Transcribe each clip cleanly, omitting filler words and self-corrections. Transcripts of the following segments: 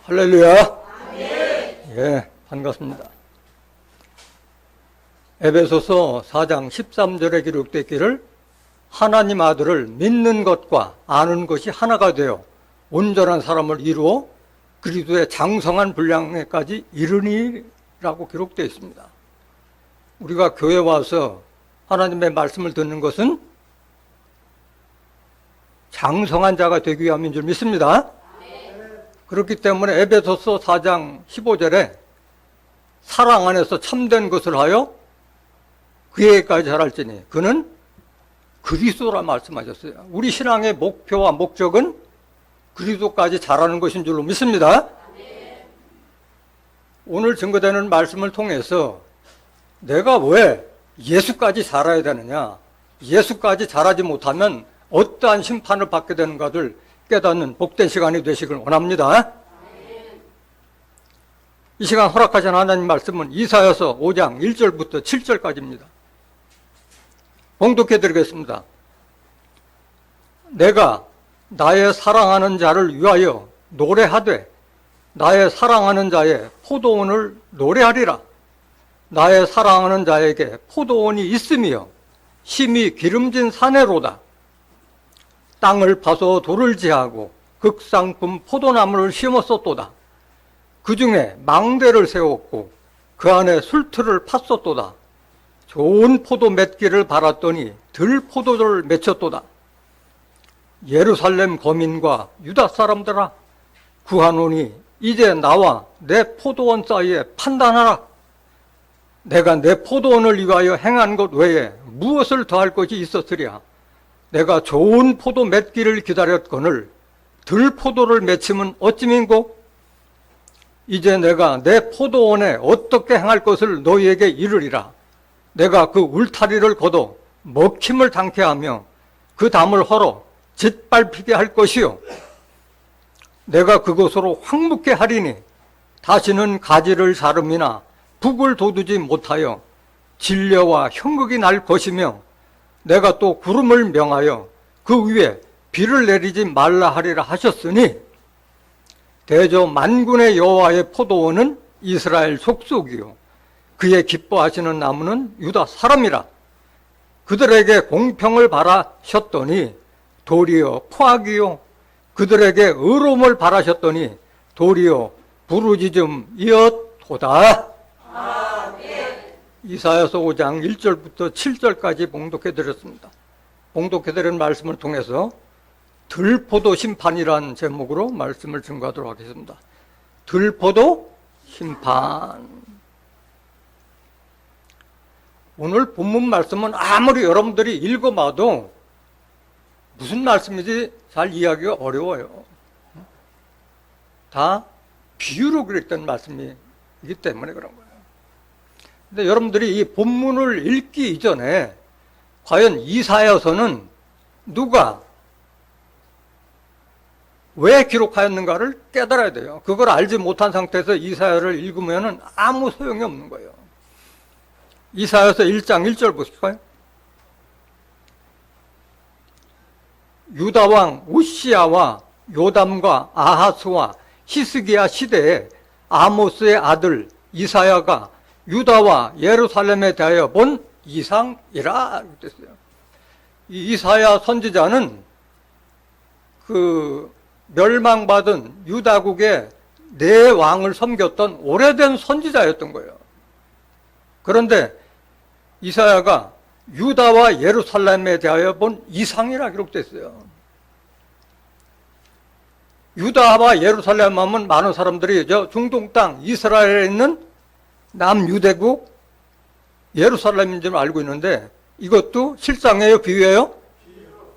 할렐루야. 예, 반갑습니다. 에베소서 4장 13절에 기록되어 있기를 하나님 아들을 믿는 것과 아는 것이 하나가 되어 온전한 사람을 이루어 그리스도의 장성한 분량에까지 이르니라고 기록되어 있습니다. 우리가 교회 와서 하나님의 말씀을 듣는 것은 장성한 자가 되기 위함인 줄 믿습니다. 그렇기 때문에 에베소서 4장 15절에 사랑 안에서 참된 것을 하여 그에게까지 자랄지니 그는 그리스도라 말씀하셨어요. 우리 신앙의 목표와 목적은 그리스도까지 자라는 것인 줄로 믿습니다. 오늘 증거되는 말씀을 통해서 내가 왜 예수까지 자라야 되느냐, 예수까지 자라지 못하면 어떠한 심판을 받게 되는가를 깨닫는 복된 시간이 되시길 원합니다. 이 시간 허락하신 하나님 말씀은 이사야서 5장 1절부터 7절까지입니다. 봉독해 드리겠습니다. 내가 나의 사랑하는 자를 위하여 노래하되 나의 사랑하는 자의 포도원을 노래하리라. 나의 사랑하는 자에게 포도원이 있으며 심히 기름진 사내로다. 땅을 파서 돌을 지하고 극상품 포도나무를 심었었도다. 그 중에 망대를 세웠고 그 안에 술틀을 팠었도다. 좋은 포도 맺기를 바랐더니 들포도를 맺혔도다. 예루살렘 거민과 유다 사람들아, 구하노니 이제 나와 내 포도원 사이에 판단하라. 내가 내 포도원을 위하여 행한 것 외에 무엇을 더할 것이 있었으랴. 내가 좋은 포도 맺기를 기다렸거늘 들포도를 맺히면 어찌민고? 이제 내가 내 포도원에 어떻게 행할 것을 너희에게 이르리라. 내가 그 울타리를 걷어 먹힘을 당케 하며 그 담을 헐어 짓밟히게 할 것이요. 내가 그곳으로 황묵게 하리니 다시는 가지를 자름이나 북을 돋우지 못하여 진려와 형극이 날 것이며 내가 또 구름을 명하여 그 위에 비를 내리지 말라 하리라 하셨으니 대저 만군의 여호와의 포도원은 이스라엘 족속이요 그의 기뻐하시는 나무는 유다 사람이라. 그들에게 공평을 바라셨더니 도리어 포악이요 그들에게 의로움을 바라셨더니 도리어 부르짖음이었도다. 이사야서 5장 1절부터 7절까지 봉독해 드렸습니다. 봉독해 드린 말씀을 통해서 들포도 심판이라는 제목으로 말씀을 증거하도록 하겠습니다. 들포도 심판. 오늘 본문 말씀은 아무리 여러분들이 읽어봐도 무슨 말씀인지 잘 이해하기가 어려워요. 다 비유로 그랬던 말씀이기 때문에 그런 거예요. 근데 여러분들이 이 본문을 읽기 이전에 과연 이사야서는 누가 왜 기록하였는가를 깨달아야 돼요. 그걸 알지 못한 상태에서 이사야를 읽으면 아무 소용이 없는 거예요. 이사야서 1장 1절 보실까요? 유다 왕 우시야와 요담과 아하스와 히스기야 시대에 아모스의 아들 이사야가 유다와 예루살렘에 대하여 본 이상이라 그랬어요. 이 이사야 선지자는 그 멸망받은 유다국의 네 왕을 섬겼던 오래된 선지자였던 거예요. 그런데 이사야가 유다와 예루살렘에 대하여 본 이상이라 기록됐어요. 유다와 예루살렘 하면 많은 사람들이 저 중동 땅 이스라엘에 있는 남유대국 예루살렘인 줄 알고 있는데 이것도 실상이에요? 비유예요?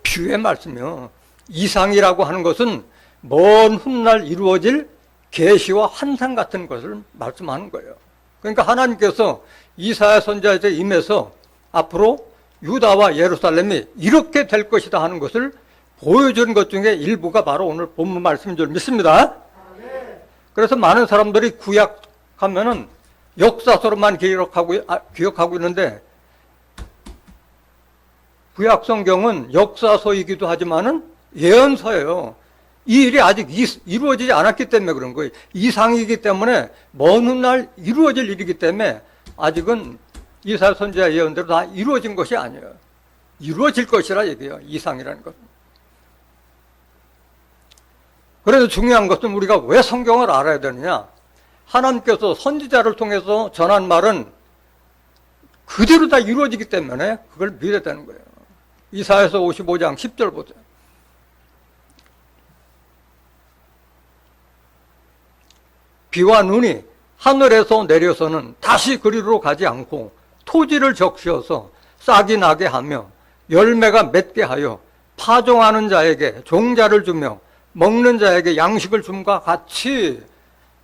비유의 말씀이요. 이상이라고 하는 것은 먼 훗날 이루어질 계시와 환상 같은 것을 말씀하는 거예요. 그러니까 하나님께서 이사야 선지자에게 임해서 앞으로 유다와 예루살렘이 이렇게 될 것이다 하는 것을 보여주는 것 중에 일부가 바로 오늘 본문 말씀인 줄 믿습니다. 그래서 많은 사람들이 구약하면은 역사서로만 기억하고 있는데 구약 성경은 역사서이기도 하지만은 예언서예요. 이 일이 아직 이루어지지 않았기 때문에 그런 거예요. 이상이기 때문에 먼 훗날 이루어질 일이기 때문에 아직은 이사야 선지자 예언대로 다 이루어진 것이 아니에요. 이루어질 것이라 얘기해요. 이상이라는 것은. 그래서 중요한 것은 우리가 왜 성경을 알아야 되느냐. 하나님께서 선지자를 통해서 전한 말은 그대로 다 이루어지기 때문에 그걸 믿어야 되는 거예요. 이사야서 55장 10절 보세요. 비와 눈이 하늘에서 내려서는 다시 그리로 가지 않고 토지를 적시어서 싹이 나게 하며 열매가 맺게 하여 파종하는 자에게 종자를 주며 먹는 자에게 양식을 줌과 같이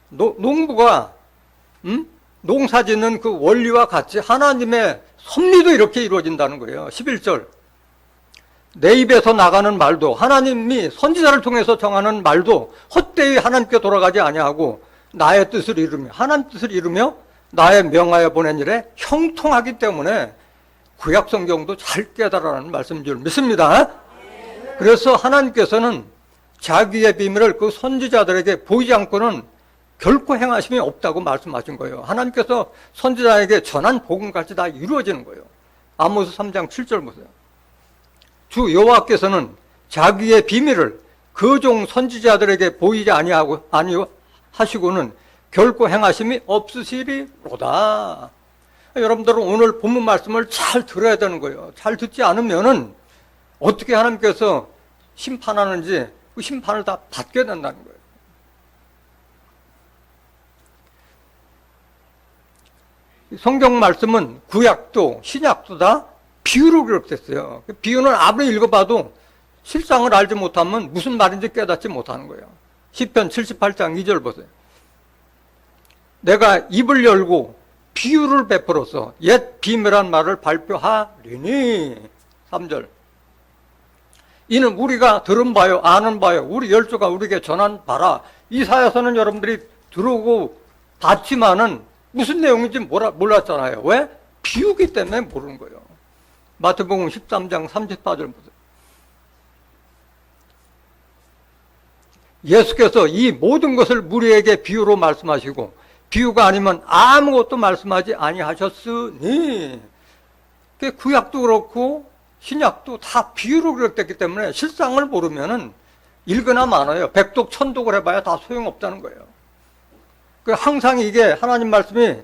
농부가 농사 짓는 그 원리와 같이 하나님의 섭리도 이렇게 이루어진다는 거예요. 11절. 내 입에서 나가는 말도 하나님이 선지자를 통해서 정하는 말도 헛되이 하나님께 돌아가지 아니하고 나의 뜻을 이루며 하나님 뜻을 이루며 나의 명하여 보낸 일에 형통하기 때문에 구약 성경도 잘 깨달아라는 말씀인 줄 믿습니다. 그래서 하나님께서는 자기의 비밀을 그 선지자들에게 보이지 않고는 결코 행하심이 없다고 말씀하신 거예요. 하나님께서 선지자에게 전한 복음까지 다 이루어지는 거예요. 아모스 3장 7절 보세요. 주 여호와께서는 자기의 비밀을 그 종 선지자들에게 보이지 아니하시고는 결코 행하심이 없으시리로다. 여러분들은 오늘 본문 말씀을 잘 들어야 되는 거예요. 잘 듣지 않으면은 어떻게 하나님께서 심판하는지 그 심판을 다 받게 된다는 거예요. 성경 말씀은 구약도 신약도 다 비유로 기록됐어요. 비유는 아무리 읽어봐도 실상을 알지 못하면 무슨 말인지 깨닫지 못하는 거예요. 시편 78장 2절 보세요. 내가 입을 열고 비유를 베풀어서 옛 비밀한 말을 발표하리니. 3절. 이는 우리가 들은 바요 아는 바요 우리 열조가 우리에게 전한 바라. 이사야서는 여러분들이 들어오고 봤지만은 무슨 내용인지 몰랐잖아요. 왜? 비유기 때문에 모르는 거예요. 마태복음 13장 34절 보세요. 예수께서 이 모든 것을 우리에게 비유로 말씀하시고 비유가 아니면 아무것도 말씀하지 아니하셨으니. 구약도 그렇고 신약도 다 비유로 기록됐기 때문에 실상을 모르면은 읽으나 마나요. 백독 천독을 해봐야 다 소용없다는 거예요. 항상 이게 하나님 말씀이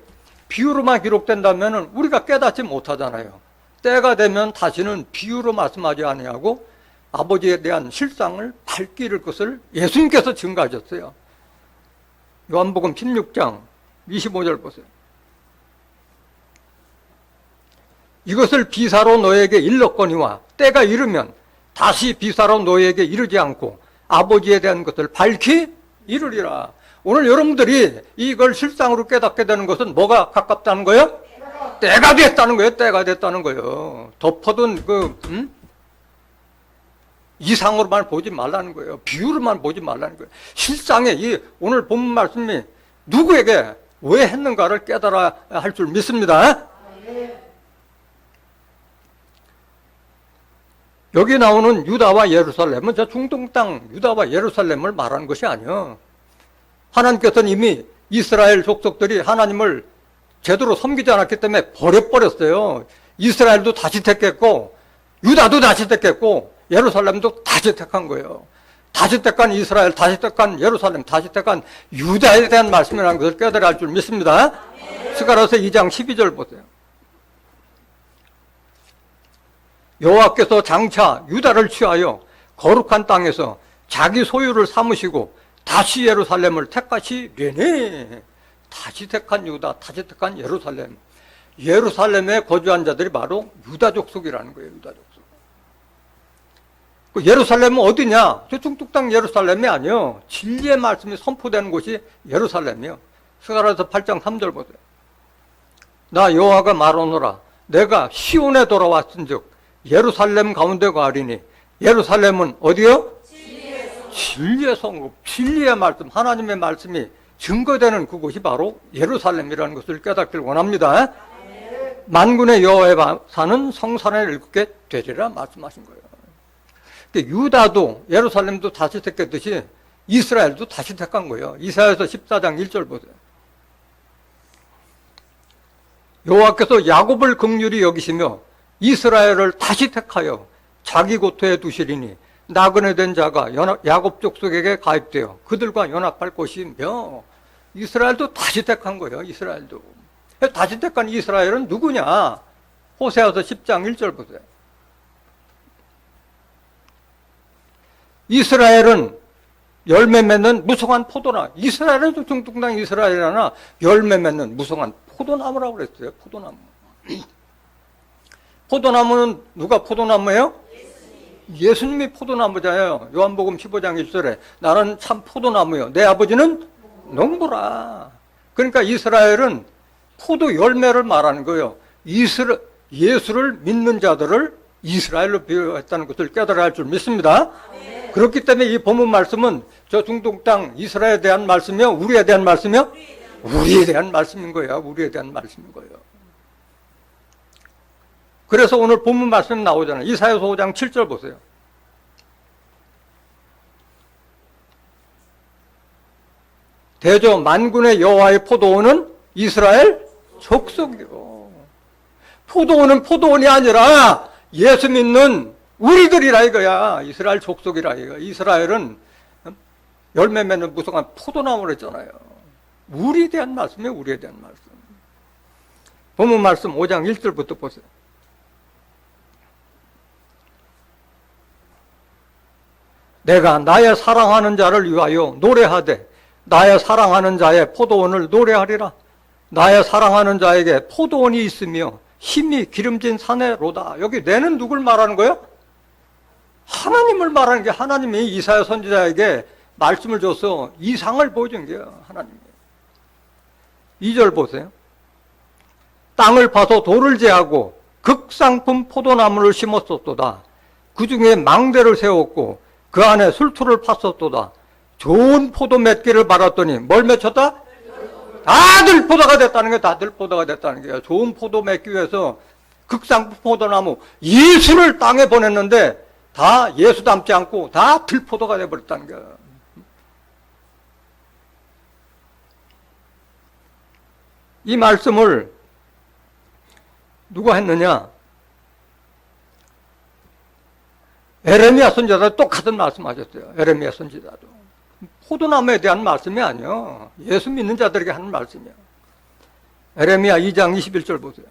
비유로만 기록된다면은 우리가 깨닫지 못하잖아요. 때가 되면 다시는 비유로 말씀하지 아니하고 아버지에 대한 실상을 밝힐 것을 예수님께서 증거하셨어요. 요한복음 16장 25절 보세요. 이것을 비사로 너에게 일렀거니와 때가 이르면 다시 비사로 너에게 이르지 않고 아버지에 대한 것을 밝히 이르리라. 오늘 여러분들이 이걸 실상으로 깨닫게 되는 것은 뭐가 가깝다는 거예요? 때가 됐다는 거예요. 때가 됐다는 거예요. 덮어둔 이상으로만 보지 말라는 거예요. 비유로만 보지 말라는 거예요. 실상에 이 오늘 본문 말씀이 누구에게 왜 했는가를 깨달아야 할 줄 믿습니다. 여기 나오는 유다와 예루살렘은 저 중동 땅 유다와 예루살렘을 말하는 것이 아니에요. 하나님께서는 이미 이스라엘 족속들이 하나님을 제대로 섬기지 않았기 때문에 버려버렸어요. 이스라엘도 다시 택했고 유다도 다시 택했고 예루살렘도 다시 택한 거예요. 다시 택한 이스라엘, 다시 택한 예루살렘, 다시 택한 유다에 대한 말씀이라는 것을 깨달아야 할 줄 믿습니다. 스가랴서 2장 12절 보세요. 여호와께서 장차 유다를 취하여 거룩한 땅에서 자기 소유를 삼으시고 다시 예루살렘을 택하시려니. 다시 택한 유다, 다시 택한 예루살렘. 예루살렘에 거주한 자들이 바로 유다 족속이라는 거예요. 유다 족속. 그 예루살렘은 어디냐? 저 중동 땅 예루살렘이 아니요. 진리의 말씀이 선포되는 곳이 예루살렘이요. 스가랴서 8장 3절 보세요. 나 여호와가 말하노라. 내가 시온에 돌아왔은즉 예루살렘 가운데 가리니. 예루살렘은 어디요? 진리의 성읍, 진리의 말씀, 하나님의 말씀이 증거되는 그곳이 바로 예루살렘이라는 것을 깨닫기를 원합니다. 만군의 여호와의 사는 성산에 일곱게 되리라 말씀하신 거예요. 유다도 예루살렘도 다시 택했듯이 이스라엘도 다시 택한 거예요. 이사야서 14장 1절 보세요. 여호와께서 야곱을 긍휼히 여기시며 이스라엘을 다시 택하여 자기 고토에 두시리니 나그네 된 자가 야곱 족속에게 가입되어 그들과 연합할 것이며, 이스라엘도 다시 택한 거예요. 이스라엘도 다시 택한 이스라엘은 누구냐? 호세아서 10장 1절 보세요. 이스라엘은 열매 맺는 무성한 포도나무. 이스라엘은 중동당 이스라엘이나 열매 맺는 무성한 포도나무라고 그랬어요. 포도나무. 포도나무는 누가 포도나무예요? 예수님이 포도나무잖아요. 요한복음 15장 1절에 나는 참 포도나무요 내 아버지는 농부라. 그러니까 이스라엘은 포도 열매를 말하는 거예요. 예수를 믿는 자들을 이스라엘로 비유했다는 것을 깨달아야 할 줄 믿습니다. 그렇기 때문에 이 본문 말씀은 저 중동 땅 이스라엘에 대한 말씀이요, 우리에 대한 말씀이요? 우리에 대한 말씀인 거예요. 우리에 대한 말씀인 거예요. 그래서 오늘 본문 말씀 나오잖아요. 이사야서 5장 7절 보세요. 대저 만군의 여호와의 포도원은 이스라엘 족속이요. 포도원은 포도원이 아니라 예수 믿는 우리들이라 이거야. 이스라엘 족속이라 이거. 이스라엘은 열매 맺는 무성한 포도나무를 했잖아요. 우리에 대한 말씀이에요. 우리에 대한 말씀. 본문 말씀 5장 1절부터 보세요. 내가 나의 사랑하는 자를 위하여 노래하되 나의 사랑하는 자의 포도원을 노래하리라. 나의 사랑하는 자에게 포도원이 있으며 힘이 기름진 사내로다. 여기 내는 누굴 말하는 거예요? 하나님을 말하는 게, 하나님이 이사야 선지자에게 말씀을 줘서 이상을 보여준 게요. 하나님이. 2절 보세요. 땅을 파서 돌을 제하고 극상품 포도나무를 심었었도다. 그 중에 망대를 세웠고 그 안에 술투를 팠었도다. 좋은 포도 맺기를 바랐더니 뭘 맺혔다? 다 들포도가 됐다는 거예요. 다 들포도가 됐다는 거예요. 좋은 포도 맺기 위해서 극상품 포도나무 예수를 땅에 보냈는데 다 예수 닮지 않고 다 들포도가 돼버렸다는 거예요. 이 말씀을 누가 했느냐? 에레미야 선지자도 똑같은 말씀하셨어요. 에레미야 선지자도. 포도나무에 대한 말씀이 아니에요. 예수 믿는 자들에게 하는 말씀이에요. 에레미야 2장 21절 보세요.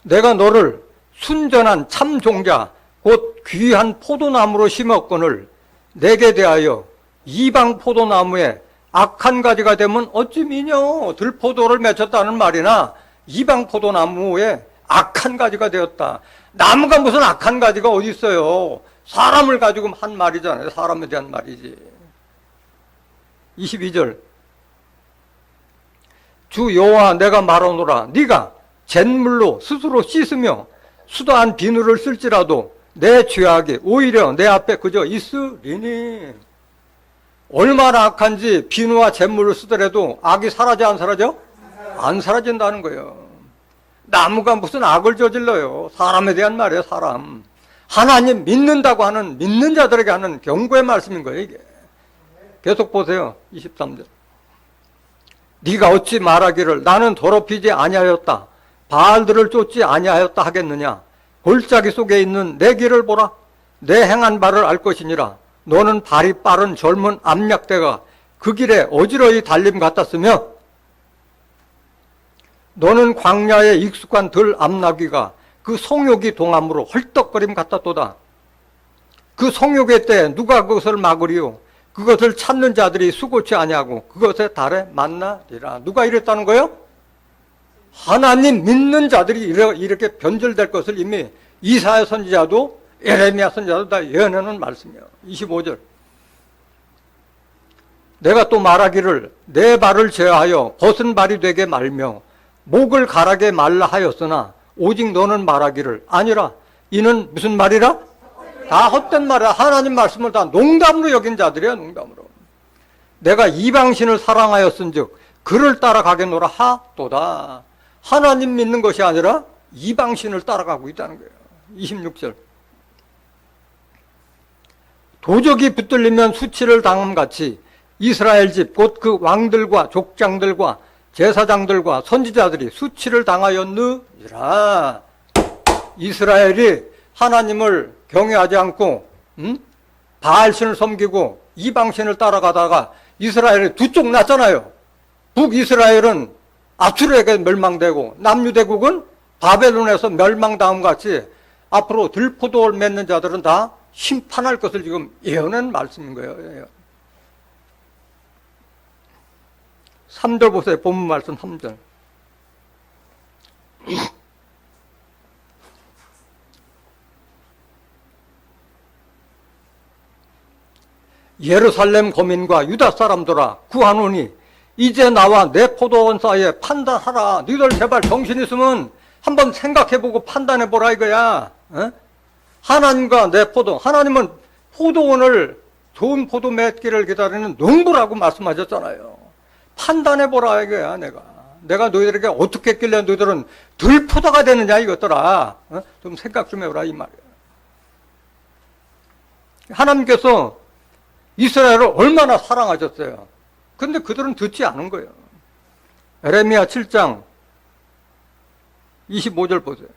내가 너를 순전한 참 종자 곧 귀한 포도나무로 심었거늘 내게 대하여 이방 포도나무에 악한 가지가 되면 어찌 미뇨. 들포도를 맺혔다는 말이나 이방 포도나무에 악한 가지가 되었다. 나무가 무슨 악한 가지가 어디 있어요. 사람을 가지고 한 말이잖아요. 사람에 대한 말이지. 22절 주 여호와 내가 말하노라. 네가 잿물로 스스로 씻으며 수다한 비누를 쓸지라도 내 죄악이 오히려 내 앞에 그저 있으리니. 얼마나 악한지 비누와 잿물을 쓰더라도 악이 사라져 안 사라져? 안 사라진다는 거예요. 나무가 무슨 악을 저질러요. 사람에 대한 말이에요. 사람. 하나님 믿는다고 하는 믿는 자들에게 하는 경고의 말씀인 거예요. 이게. 계속 보세요. 23절 네가 어찌 말하기를 나는 더럽히지 아니하였다. 바알들을 쫓지 아니하였다 하겠느냐. 골짜기 속에 있는 내 길을 보라. 내 행한 바를 알 것이니라. 너는 발이 빠른 젊은 암약대가 그 길에 어지러이 달림 같았으며 너는 광야에 익숙한 들 암나귀가 그 성욕이 동함으로 헐떡거림 같았도다. 그 성욕의 때에 누가 그것을 막으리요. 그것을 찾는 자들이 수고치 아니하고 그것의 달에 만나리라. 누가 이랬다는 거예요? 하나님 믿는 자들이 이렇게 변절될 것을 이미 이사야 선지자도 에레미야 선지자도 다 예언하는 말씀이에요. 25절 내가 또 말하기를 내 발을 제하여 벗은 발이 되게 말며 목을 가라게 말라 하였으나 오직 너는 말하기를 아니라 이는 무슨 말이라? 다 헛된 말이야. 하나님 말씀을 다 농담으로 여긴 자들이야. 농담으로. 내가 이방신을 사랑하였은즉 그를 따라가겠노라 하도다. 하나님 믿는 것이 아니라 이방신을 따라가고 있다는 거예요. 26절. 도적이 붙들리면 수치를 당함같이 이스라엘 집 곧 그 왕들과 족장들과 제사장들과 선지자들이 수치를 당하였느니라. 이스라엘이 하나님을 경외하지 않고 바알신을 섬기고 이방신을 따라가다가 이스라엘이 두 쪽 났잖아요. 북이스라엘은 아수르에게 멸망되고 남유대국은 바벨론에서 멸망당함 같이 앞으로 들포도를 맺는 자들은 다 심판할 것을 지금 예언한 말씀인 거예요. 3절 보세요. 본문 말씀 3절. 예루살렘 거민과 유다 사람들아 구하노니 이제 나와 내 포도원 사이에 판단하라. 너희들 제발 정신 있으면 한번 생각해보고 판단해보라 이거야. 어? 하나님과 내 포도, 하나님은 포도원을 좋은 포도 맺기를 기다리는 농부라고 말씀하셨잖아요. 판단해보라 이거야. 내가 너희들에게 어떻게 했길래 너희들은 들포도가 되느냐 이것더라. 어? 좀 생각 좀 해보라 이 말이야. 하나님께서 이스라엘을 얼마나 사랑하셨어요. 근데 그들은 듣지 않은 거예요. 에레미야 7장 25절 보세요.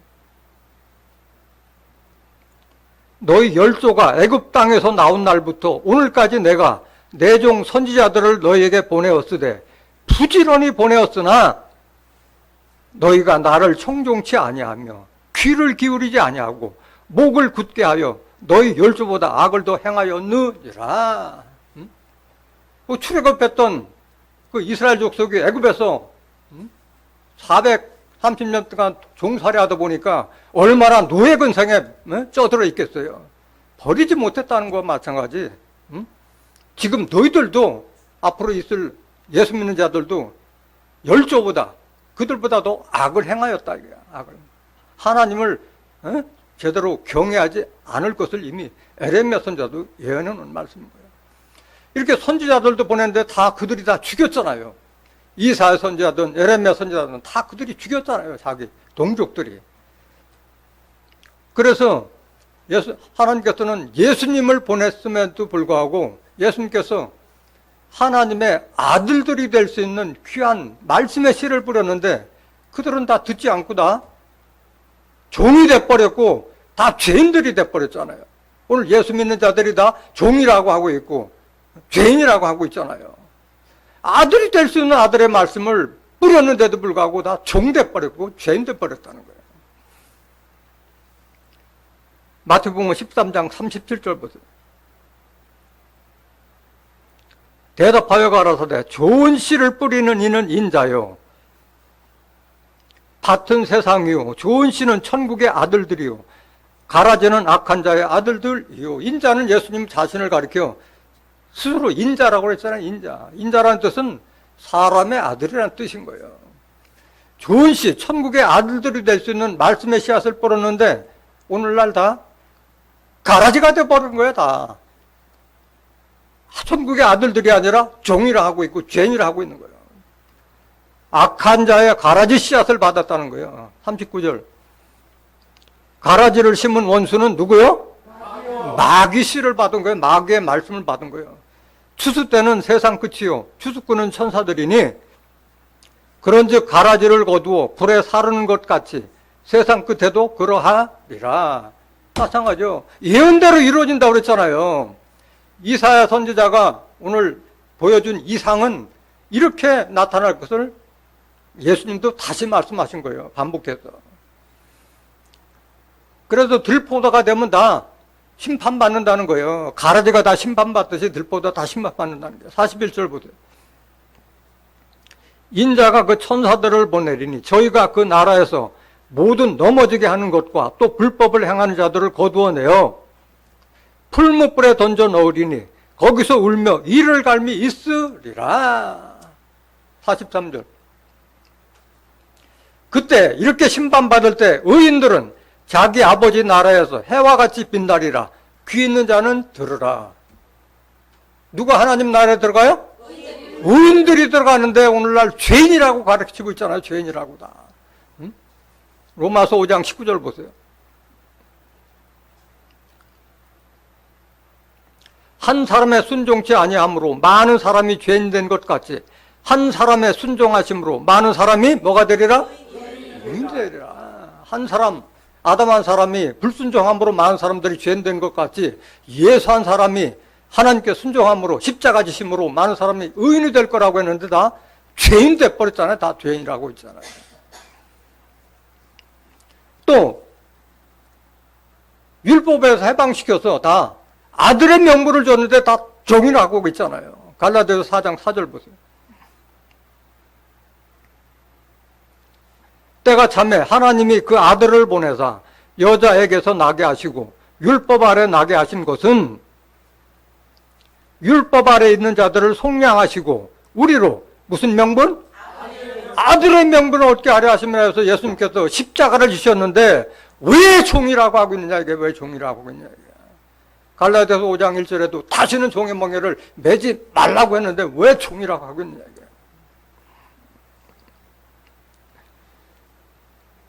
너희 열조가 애굽 땅에서 나온 날부터 오늘까지 내가 내 종 선지자들을 너희에게 보내었으되 부지런히 보내었으나 너희가 나를 청종치 아니하며 귀를 기울이지 아니하고 목을 굳게 하여 너희 열조보다 악을 더 행하였느니라. 출애굽했던 그 이스라엘 족속이 애굽에서 430년 동안 종살이 하다 보니까 얼마나 노예 근성에 쪄들어 있겠어요. 버리지 못했다는 것과 마찬가지. 지금 너희들도 앞으로 있을 예수 믿는 자들도 열조보다 그들보다도 악을 행하였다. 악을. 하나님을 제대로 경외하지 않을 것을 이미 에레미야 선지자도 예언해 놓은 말씀인 거예요. 이렇게 선지자들도 보냈는데 다 그들이 다 죽였잖아요. 이사야 선지자든 에레미야 선지자든 다 그들이 죽였잖아요. 자기 동족들이. 그래서 하나님께서는 예수님을 보냈음에도 불구하고 예수님께서 하나님의 아들들이 될 수 있는 귀한 말씀의 씨를 뿌렸는데 그들은 다 듣지 않고 다 종이 돼버렸고 다 죄인들이 돼버렸잖아요. 오늘 예수 믿는 자들이 다 종이라고 하고 있고 죄인이라고 하고 있잖아요. 아들이 될 수 있는 아들의 말씀을 뿌렸는데도 불구하고 다 종 돼버렸고 죄인 돼버렸다는 거예요. 마태복음 13장 37절 보세요. 대답하여 가라사대 좋은 씨를 뿌리는 이는 인자요 밭은 세상이요 좋은 씨는 천국의 아들들이요 가라지는 악한 자의 아들들이요. 인자는 예수님 자신을 가리켜 스스로 인자라고 그랬잖아요. 인자라는 뜻은 사람의 아들이라는 뜻인 거예요. 좋은 씨, 천국의 아들들이 될 수 있는 말씀의 씨앗을 뿌렸는데 오늘날 다 가라지가 돼버린 거예요. 다 천국의 아들들이 아니라 종이라 하고 있고 죄인이라 하고 있는 거예요. 악한 자의 가라지 씨앗을 받았다는 거예요. 39절. 가라지를 심은 원수는 누구요? 마귀 씨를 받은 거예요. 마귀의 말씀을 받은 거예요. 추수 때는 세상 끝이요 추수꾼은 천사들이니 그런즉 가라지를 거두어 불에 사르는 것 같이 세상 끝에도 그러하리라. 마찬가지죠. 예언대로 이루어진다고 그랬잖아요. 이사야 선지자가 오늘 보여준 이상은 이렇게 나타날 것을 예수님도 다시 말씀하신 거예요. 반복해서. 그래서 들포도가 되면 다 심판받는다는 거예요. 가라지가 다 심판받듯이 들포도가 다 심판받는다는 거예요. 41절 보세요. 인자가 그 천사들을 보내리니 저희가 그 나라에서 모든 넘어지게 하는 것과 또 불법을 행하는 자들을 거두어내어 풀무불에 던져 넣으리니 거기서 울며 이를 갈미 있으리라. 43절. 그때 이렇게 심판받을 때 의인들은 자기 아버지 나라에서 해와 같이 빛나리라. 귀 있는 자는 들으라. 누가 하나님 나라에 들어가요? 의인들이 들어가는데 오늘날 죄인이라고 가르치고 있잖아요. 죄인이라고 다. 로마서 5장 19절 보세요. 한 사람의 순종치 아니함으로 많은 사람이 죄인 된 것 같이 한 사람의 순종하심으로 많은 사람이 뭐가 되리라? 의인 되리라. 한 사람, 아담 한 사람이 불순종함으로 많은 사람들이 죄인 된 것 같이 예수 한 사람이 하나님께 순종함으로 십자가 지심으로 많은 사람이 의인이 될 거라고 했는데 다 죄인 돼버렸잖아요. 다 죄인이라고 있잖아요. 또 율법에서 해방시켜서 다 아들의 명분을 줬는데 다 종이라고 있잖아요. 갈라디아서 4장 4절 보세요. 때가 참에 하나님이 그 아들을 보내사 여자에게서 나게 하시고 율법 아래 나게 하신 것은 율법 아래 있는 자들을 속량하시고 우리로 무슨 명분? 아들의 명분을 얻게 하려 하시면 해서 예수님께서 십자가를 지셨는데 왜 종이라고 하고 있느냐, 이게 왜 종이라고 하고 있느냐. 이게. 갈라디아서 5장 1절에도 다시는 종의 멍에를 매지 말라고 했는데 왜 종이라고 하고 있느냐. 이게.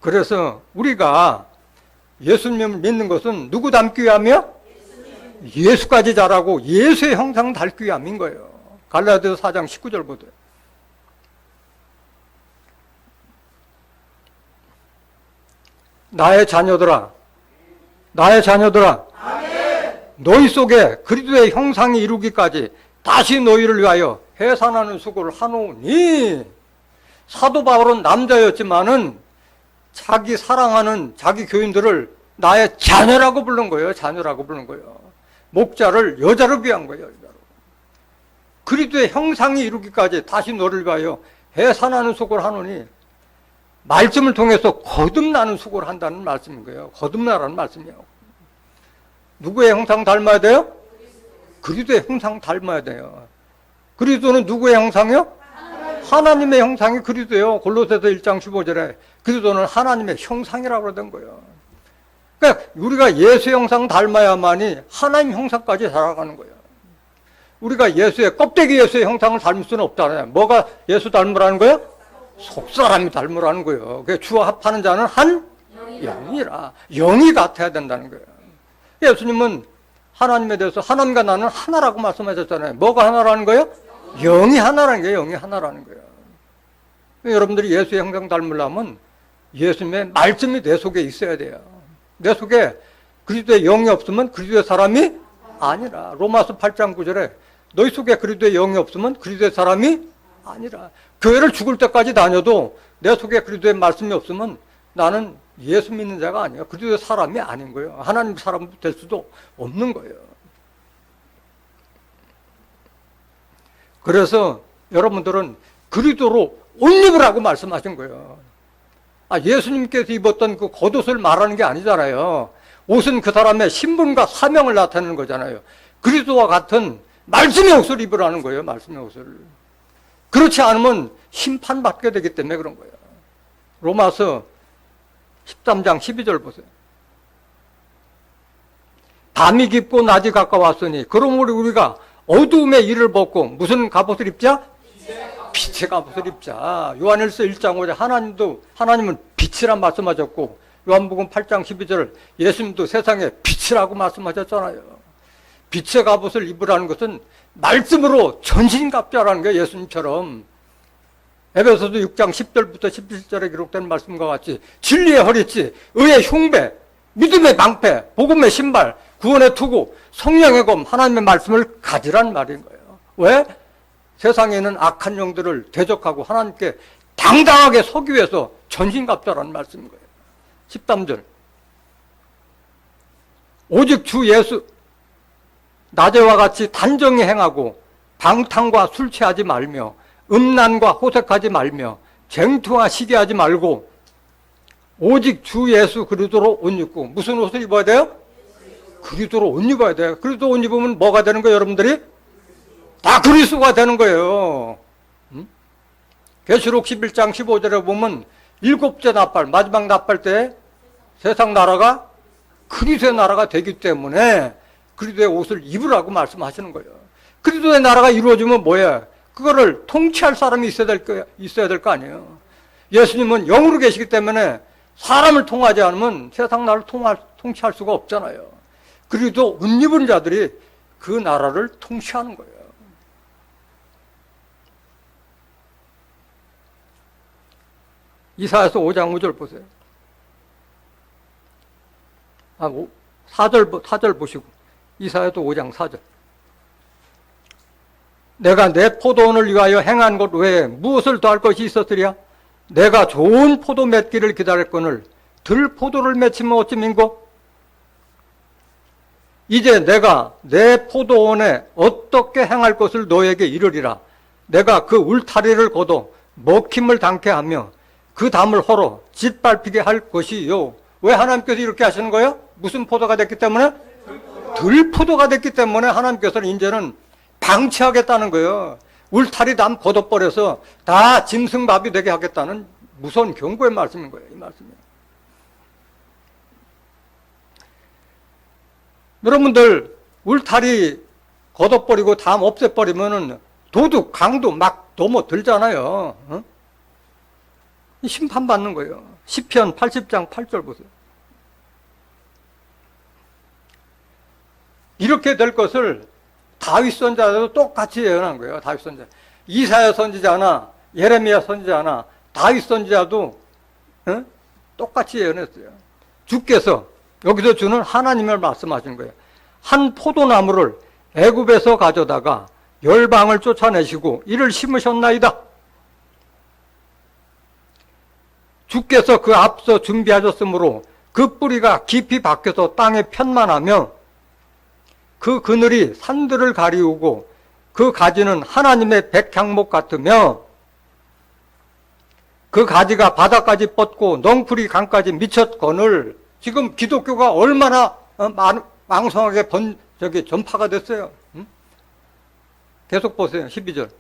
그래서 우리가 예수님을 믿는 것은 누구 닮기 위함이요? 예수까지 자라고 예수의 형상을 닮기 위함인 거예요. 갈라디아서 4장 19절 보세요. 나의 자녀들아, 나의 자녀들아, 너희 속에 그리스도의 형상이 이루기까지 다시 너희를 위하여 해산하는 수고를 하노니. 사도 바울은 남자였지만은 자기 사랑하는 자기 교인들을 나의 자녀라고 부른 거예요. 자녀라고 부른 거예요. 목자를 여자로 비한 거예요. 여자로. 그리스도의 형상이 이루기까지 다시 너를 위하여 해산하는 수고를 하노니. 말씀을 통해서 거듭나는 수고를 한다는 말씀인 거예요. 거듭나라는 말씀이에요. 누구의 형상 닮아야 돼요? 그리스도의 형상 닮아야 돼요. 그리스도는 누구의 형상이요? 하나님의 형상이 그리스도예요. 골로새서 1장 15절에 그리스도는 하나님의 형상이라고 그러던 거예요. 그러니까 우리가 예수의 형상 닮아야만이 하나님 형상까지 살아가는 거예요. 우리가 예수의 껍데기 예수의 형상을 닮을 수는 없잖아요. 뭐가 예수 닮으라는 거예요? 속사람이 닮으라는 거예요. 그 주와 합하는 자는 한 영이라. 영이 같아야 된다는 거예요. 예수님은 하나님에 대해서 하나님과 나는 하나라고 말씀하셨잖아요. 뭐가 하나라는 거예요? 영이 하나라는 거예요. 영이 하나라는 거예요. 여러분들이 예수의 형상 닮으려면 예수님의 말씀이 내 속에 있어야 돼요. 내 속에 그리스도의 영이 없으면 그리스도의 사람이 아니라. 로마서 8장 9절에 너희 속에 그리스도의 영이 없으면 그리스도의 사람이 아니라. 교회를 죽을 때까지 다녀도 내 속에 그리스도의 말씀이 없으면 나는 예수 믿는 자가 아니에요. 그리스도의 사람이 아닌 거예요. 하나님 사람 될 수도 없는 거예요. 그래서 여러분들은 그리스도로 옷 입으라고 말씀하신 거예요. 예수님께서 입었던 그 겉옷을 말하는 게 아니잖아요. 옷은 그 사람의 신분과 사명을 나타내는 거잖아요. 그리스도와 같은 말씀의 옷을 입으라는 거예요. 말씀의 옷을. 그렇지 않으면 심판받게 되기 때문에 그런 거예요. 로마서 13장 12절 보세요. 밤이 깊고 낮이 가까웠으니 그러므로 우리가 어두움의 일을 벗고 무슨 갑옷을 입자? 빛의 갑옷을 입자. 요한일서 1장 5절 하나님은 빛이란 말씀하셨고 요한복음 8장 12절 예수님도 세상에 빛이라고 말씀하셨잖아요. 빛의 갑옷을 입으라는 것은 말씀으로 전신갑주라는 거예요. 예수님처럼. 에베소서 6장 10절부터 17절에 기록된 말씀과 같이 진리의 허리띠, 의의 흉배, 믿음의 방패, 복음의 신발, 구원의 투구, 성령의 검, 하나님의 말씀을 가지란 말인 거예요. 왜? 세상에 있는 악한 영들을 대적하고 하나님께 당당하게 서기 위해서 전신갑주라는 말씀인 거예요. 13절. 오직 주 예수 낮에와 같이 단정히 행하고 방탕과 술 취하지 말며 음란과 호색하지 말며 쟁투와 시기하지 말고 오직 주 예수 그리스도로 옷 입고. 무슨 옷을 입어야 돼요? 그리스도로 옷 입어야 돼요. 그리스도 옷 입으면 뭐가 되는 거예요? 여러분들이? 다 그리스도가 되는 거예요. 계시록 11장 15절에 보면 일곱째 나팔, 마지막 나팔 때 세상 나라가 그리스도의 나라가 되기 때문에 그리스도의 옷을 입으라고 말씀하시는 거예요. 그리스도의 나라가 이루어지면 뭐예요? 그거를 통치할 사람이 있어야 될 거 아니에요. 예수님은 영으로 계시기 때문에 사람을 통하지 않으면 세상 나라를 통치할 수가 없잖아요. 그리고 옷 입은 자들이 그 나라를 통치하는 거예요. 이사야서 5장 5절 보세요. 4절 보시고 이사야도 5장 4절. 내가 내 포도원을 위하여 행한 것 외에 무엇을 더할 것이 있었으랴? 내가 좋은 포도 맺기를 기다렸거늘 들 포도를 맺히면 어찌민고? 이제 내가 내 포도원에 어떻게 행할 것을 너에게 이르리라. 내가 그 울타리를 걷어 먹힘을 당케 하며 그 담을 헐어 짓밟히게 할 것이요. 왜 하나님께서 이렇게 하시는 거예요? 무슨 포도가 됐기 때문에? 들포도가 됐기 때문에 하나님께서는 이제는 방치하겠다는 거예요. 울타리 담 걷어버려서 다 짐승밥이 되게 하겠다는 무서운 경고의 말씀인 거예요. 이 말씀이에요. 여러분들 울타리 걷어버리고 담 없애버리면은 도둑, 강도 막 넘어들잖아요. 어? 심판받는 거예요. 시편 80장 8절 보세요. 이렇게 될 것을 다윗 선지자도 똑같이 예언한 거예요. 다윗 선지자. 이사야 선지자나 예레미야 선지자나 다윗 선지자도 똑같이 예언했어요. 주께서 여기서 주는 하나님을 말씀하시는 거예요. 한 포도나무를 애굽에서 가져다가 열방을 쫓아내시고 이를 심으셨나이다. 주께서 그 앞서 준비하셨으므로 그 뿌리가 깊이 박혀서 땅에 편만하며 그 그늘이 산들을 가리우고 그 가지는 하나님의 백향목 같으며 그 가지가 바다까지 뻗고 넝쿨이 강까지 미쳤거늘. 지금 기독교가 얼마나 망성하게 전파가 됐어요. 계속 보세요. 12절.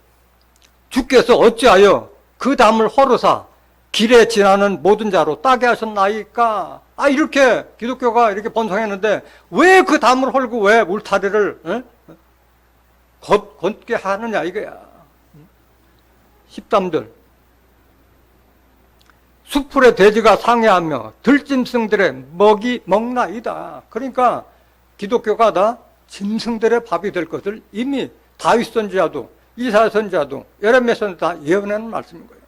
주께서 어찌하여 그 담을 허르사 길에 지나는 모든 자로 따게 하셨나이까? 이렇게 기독교가 이렇게 번성했는데 왜 그 담을 헐고 왜 울타리를 걷게 하느냐 이거야. 13절. 수풀의 돼지가 상해하며 들짐승들의 먹이 먹나이다. 그러니까 기독교가 다 짐승들의 밥이 될 것을 이미 다윗 선지자도 이사야 선지자도 예레미야 선지자 다 예언하는 말씀인 거예요.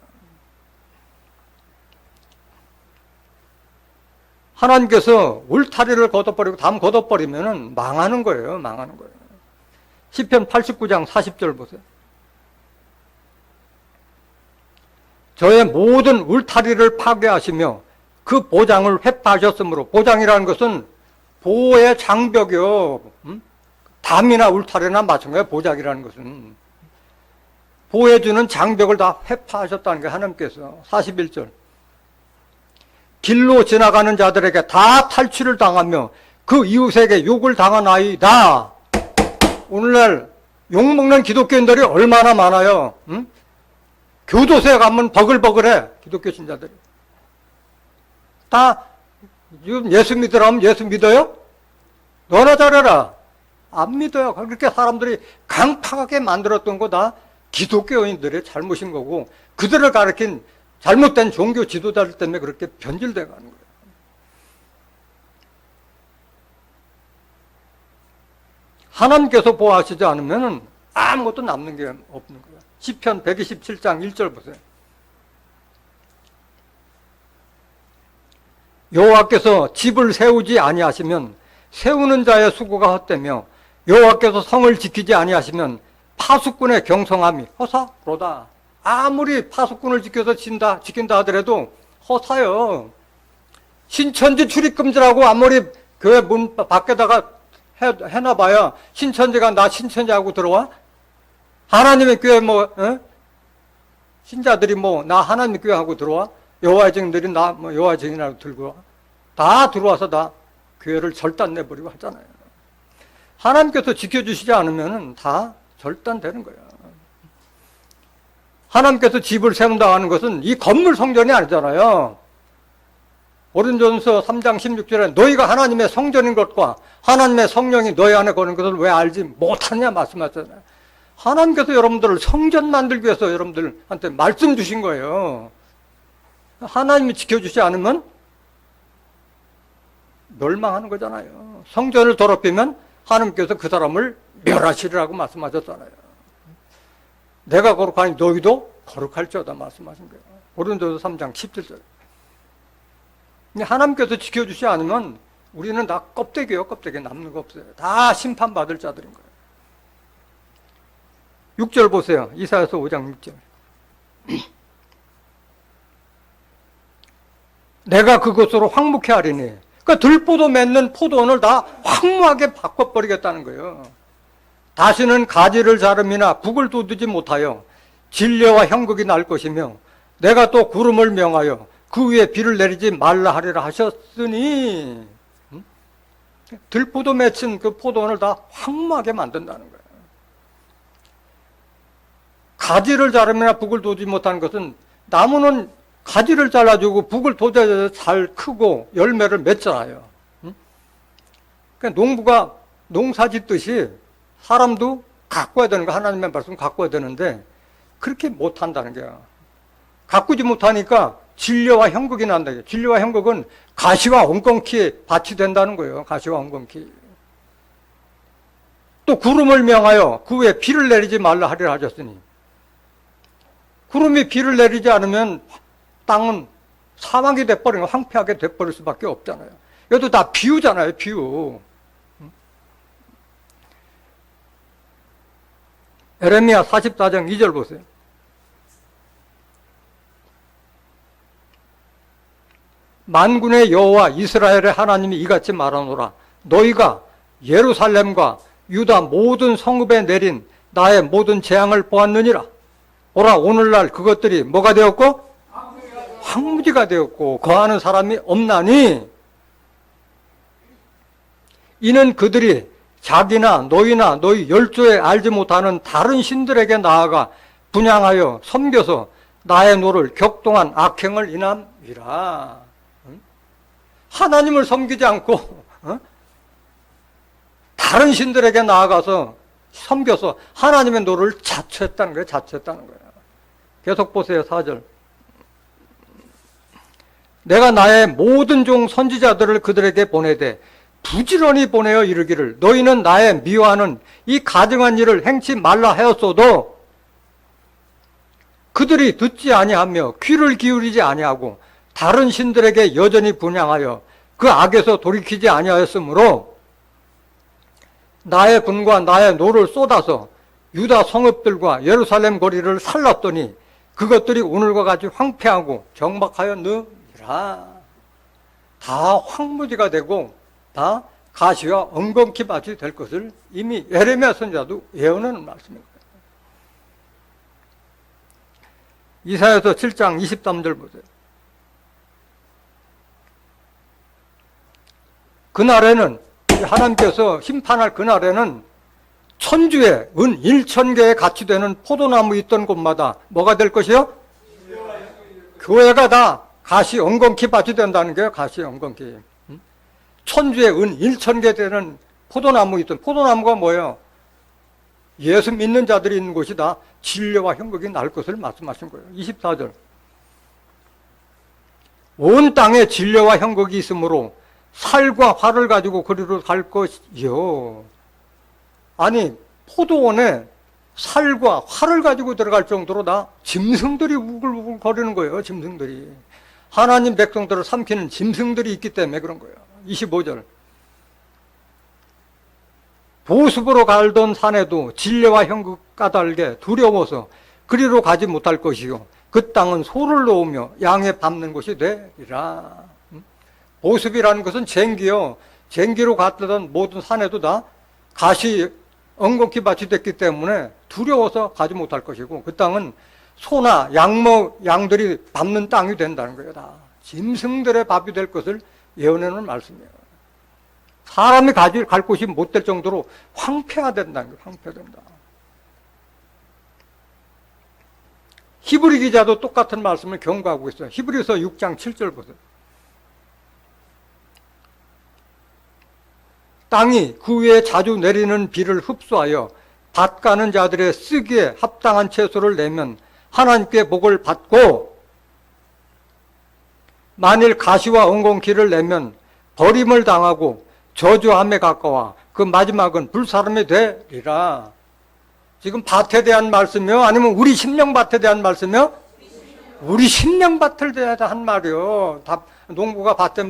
하나님께서 울타리를 걷어버리고 담 걷어버리면 망하는 거예요. 망하는 거예요. 시편 89장 40절 보세요. 저의 모든 울타리를 파괴하시며 그 보장을 회파하셨으므로, 보장이라는 것은 보호의 장벽이요. 담이나 울타리나 마찬가지예요. 보장이라는 것은 보호해주는 장벽을 다 회파하셨다는 게 하나님께서. 41절. 길로 지나가는 자들에게 다 탈취를 당하며 그 이웃에게 욕을 당하나이다. 오늘날 욕먹는 기독교인들이 얼마나 많아요. 응? 교도소에 가면 버글버글해. 기독교 신자들이 다 지금 예수 믿으라면 예수 믿어요? 너나 잘해라. 안 믿어요. 그렇게 사람들이 강팍하게 만들었던 거 다 기독교인들의 잘못인 거고, 그들을 가르친 잘못된 종교 지도자들 때문에 그렇게 변질돼 가는 거예요. 하나님께서 보호하시지 않으면 아무것도 남는 게 없는 거예요. 시편 127장 1절 보세요. 여호와께서 집을 세우지 아니하시면 세우는 자의 수고가 헛되며 여호와께서 성을 지키지 아니하시면 파수꾼의 경성함이 허사로다. 아무리 파수꾼을 지킨다 하더라도 허사요. 신천지 출입금지라고 아무리 교회 문 밖에다가 해놔봐야 신천지가 나 신천지하고 들어와? 하나님의 교회 신자들이 나 하나님의 교회 하고 들어와? 여호와의 증인들이 나 여호와의 증인이라고 들고 와? 다 들어와서 다 교회를 절단내버리고 하잖아요. 하나님께서 지켜주시지 않으면 다 절단되는 거예요. 하나님께서 집을 세운다 하는 것은 이 건물 성전이 아니잖아요. 고린도전서 3장 16절에 너희가 하나님의 성전인 것과 하나님의 성령이 너희 안에 거는 것을 왜 알지 못하느냐 말씀하셨잖아요. 하나님께서 여러분들을 성전 만들기 위해서 여러분들한테 말씀 주신 거예요. 하나님이 지켜주지 않으면 멸망하는 거잖아요. 성전을 더럽히면 하나님께서 그 사람을 멸하시리라고 말씀하셨잖아요. 내가 거룩하니 너희도 거룩할지어다 말씀하신 거예요. 고린도서 3장 17절. 하나님께서 지켜주시 않으면 우리는 다 껍데기예요. 껍데기 남는 거 없어요. 다 심판받을 자들인 거예요. 6절 보세요. 이사야서 5장 6절. 내가 그것으로 황무케 하리니. 그러니까 들보도 맺는 포도원을 다 황무하게 바꿔버리겠다는 거예요. 다시는 가지를 자름이나 북을 돋우지 못하여 진려와 형극이 날 것이며 내가 또 구름을 명하여 그 위에 비를 내리지 말라 하리라 하셨으니 들보도 맺힌 그 포도원을 다 황무하게 만든다는 거예요. 가지를 자르면 북을 돋지 못하는 것은 나무는 가지를 잘라주고 북을 돋아야 잘 크고 열매를 맺잖아요. 그러니까 농부가 농사 짓듯이 사람도 가꿔야 되는 거, 하나님의 말씀 가꿔야 되는데 그렇게 못한다는 거야. 가꾸지 못하니까 진려와 형극이 난다. 진려와 형극은 가시와 엉겅퀴에 밭이 된다는 거예요. 가시와 엉겅퀴. 또 구름을 명하여 그 위에 비를 내리지 말라 하리라 하셨으니 구름이 비를 내리지 않으면 땅은 사막이 돼버리는 황폐하게 돼버릴 수밖에 없잖아요. 이것도 다 비유잖아요. 비유. 에레미야 44장 2절 보세요. 만군의 여호와 이스라엘의 하나님이 이같이 말하노라. 너희가 예루살렘과 유다 모든 성읍에 내린 나의 모든 재앙을 보았느니라. 오라 오늘날 그것들이 뭐가 되었고? 황무지가 되었고 거하는 사람이 없나니 이는 그들이 자기나 너희나 너희 열조에 알지 못하는 다른 신들에게 나아가 분향하여 섬겨서 나의 노를 격동한 악행을 인함이라. 하나님을 섬기지 않고 다른 신들에게 나아가서 섬겨서 하나님의 노를 자처했다는 거예요. 자처했다는 거예요. 계속 보세요. 4절. 내가 나의 모든 종 선지자들을 그들에게 보내되 부지런히 보내어 이르기를 너희는 나의 미워하는 이 가증한 일을 행치 말라 하였어도 그들이 듣지 아니하며 귀를 기울이지 아니하고 다른 신들에게 여전히 분향하여 그 악에서 돌이키지 아니하였으므로 나의 분과 나의 노를 쏟아서 유다 성읍들과 예루살렘 거리를 살랐더니 그것들이 오늘과 같이 황폐하고 경박하였느니라. 다 황무지가 되고 다 가시와 엉겅퀴 밭이 될 것을 이미 에레미야 선지자도 예언하는 말씀입니다. 이사야서 7장 23절 보세요. 그날에는 하나님께서 심판할 그날에는 천주에 은 1,000개의 가치 되는 포도나무 있던 곳마다 뭐가 될 것이요? 교회가 다 가시 엉겅퀴 밭이 된다는 거예요. 가시 엉겅퀴. 천주에 은 1,000개 되는 포도나무 있던 포도나무가 뭐예요? 예수 믿는 자들이 있는 곳이 다 진려와 형극이 날 것을 말씀하신 거예요. 24절. 온 땅에 진려와 형극이 있으므로 살과 활을 가지고 그리로 갈 것이요. 아니 포도원에 살과 활을 가지고 들어갈 정도로 다 짐승들이 우글우글 거리는 거예요. 짐승들이. 하나님 백성들을 삼키는 짐승들이 있기 때문에 그런 거예요. 25절. 보습으로 갈던 산에도 진려와 형극 까닭에 두려워서 그리로 가지 못할 것이요 그 땅은 소를 놓으며 양에 밟는 곳이 되리라. 보습이라는 것은 쟁기요. 쟁기로 갔던 모든 산에도 다 가시 엉겅퀴 밭이 됐기 때문에 두려워서 가지 못할 것이고 그 땅은 소나 양들이 밟는 땅이 된다는 거예요. 다 짐승들의 밥이 될 것을 예언하는 말씀이에요. 사람이 갈 곳이 못 될 정도로 황폐화된다는 거예요. 황폐된다. 히브리 기자도 똑같은 말씀을 경고하고 있어요. 히브리서 6장 7절 보세요. 땅이 그 위에 자주 내리는 비를 흡수하여 밭 가는 자들의 쓰기에 합당한 채소를 내면 하나님께 복을 받고 만일 가시와 엉겅퀴를 내면 버림을 당하고 저주함에 가까워 그 그 마지막은 불사름이 되리라. 지금 밭에 대한 말씀이요? 아니면 우리 심령밭에 대한 말씀이요? 우리 심령밭을 대해서 한 말이요. 농부가 밭에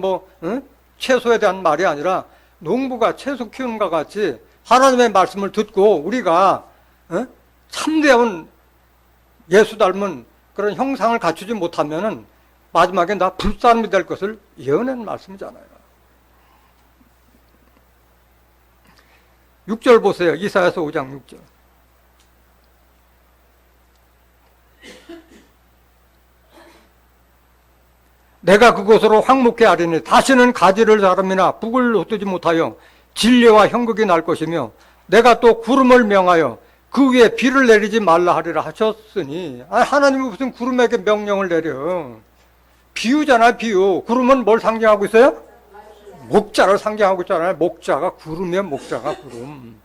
채소에 대한 말이 아니라 농부가 채소 키우는 것 같이 하나님의 말씀을 듣고 우리가 참되운 예수 닮은 그런 형상을 갖추지 못하면은 마지막에 나 불사람이 될 것을 예언한 말씀이잖아요. 6절 보세요. 이사야서 5장 6절. 내가 그곳으로 황무케 하리니 다시는 가지를 자름이나 북을 돋우지 못하여 진리와 형극이 날 것이며 내가 또 구름을 명하여 그 위에 비를 내리지 말라 하리라 하셨으니, 하나님이 무슨 구름에게 명령을 내려. 비유잖아요. 비유. 구름은 뭘 상징하고 있어요? 목자를 상징하고 있잖아요. 목자가 구름이에요. 목자가 구름.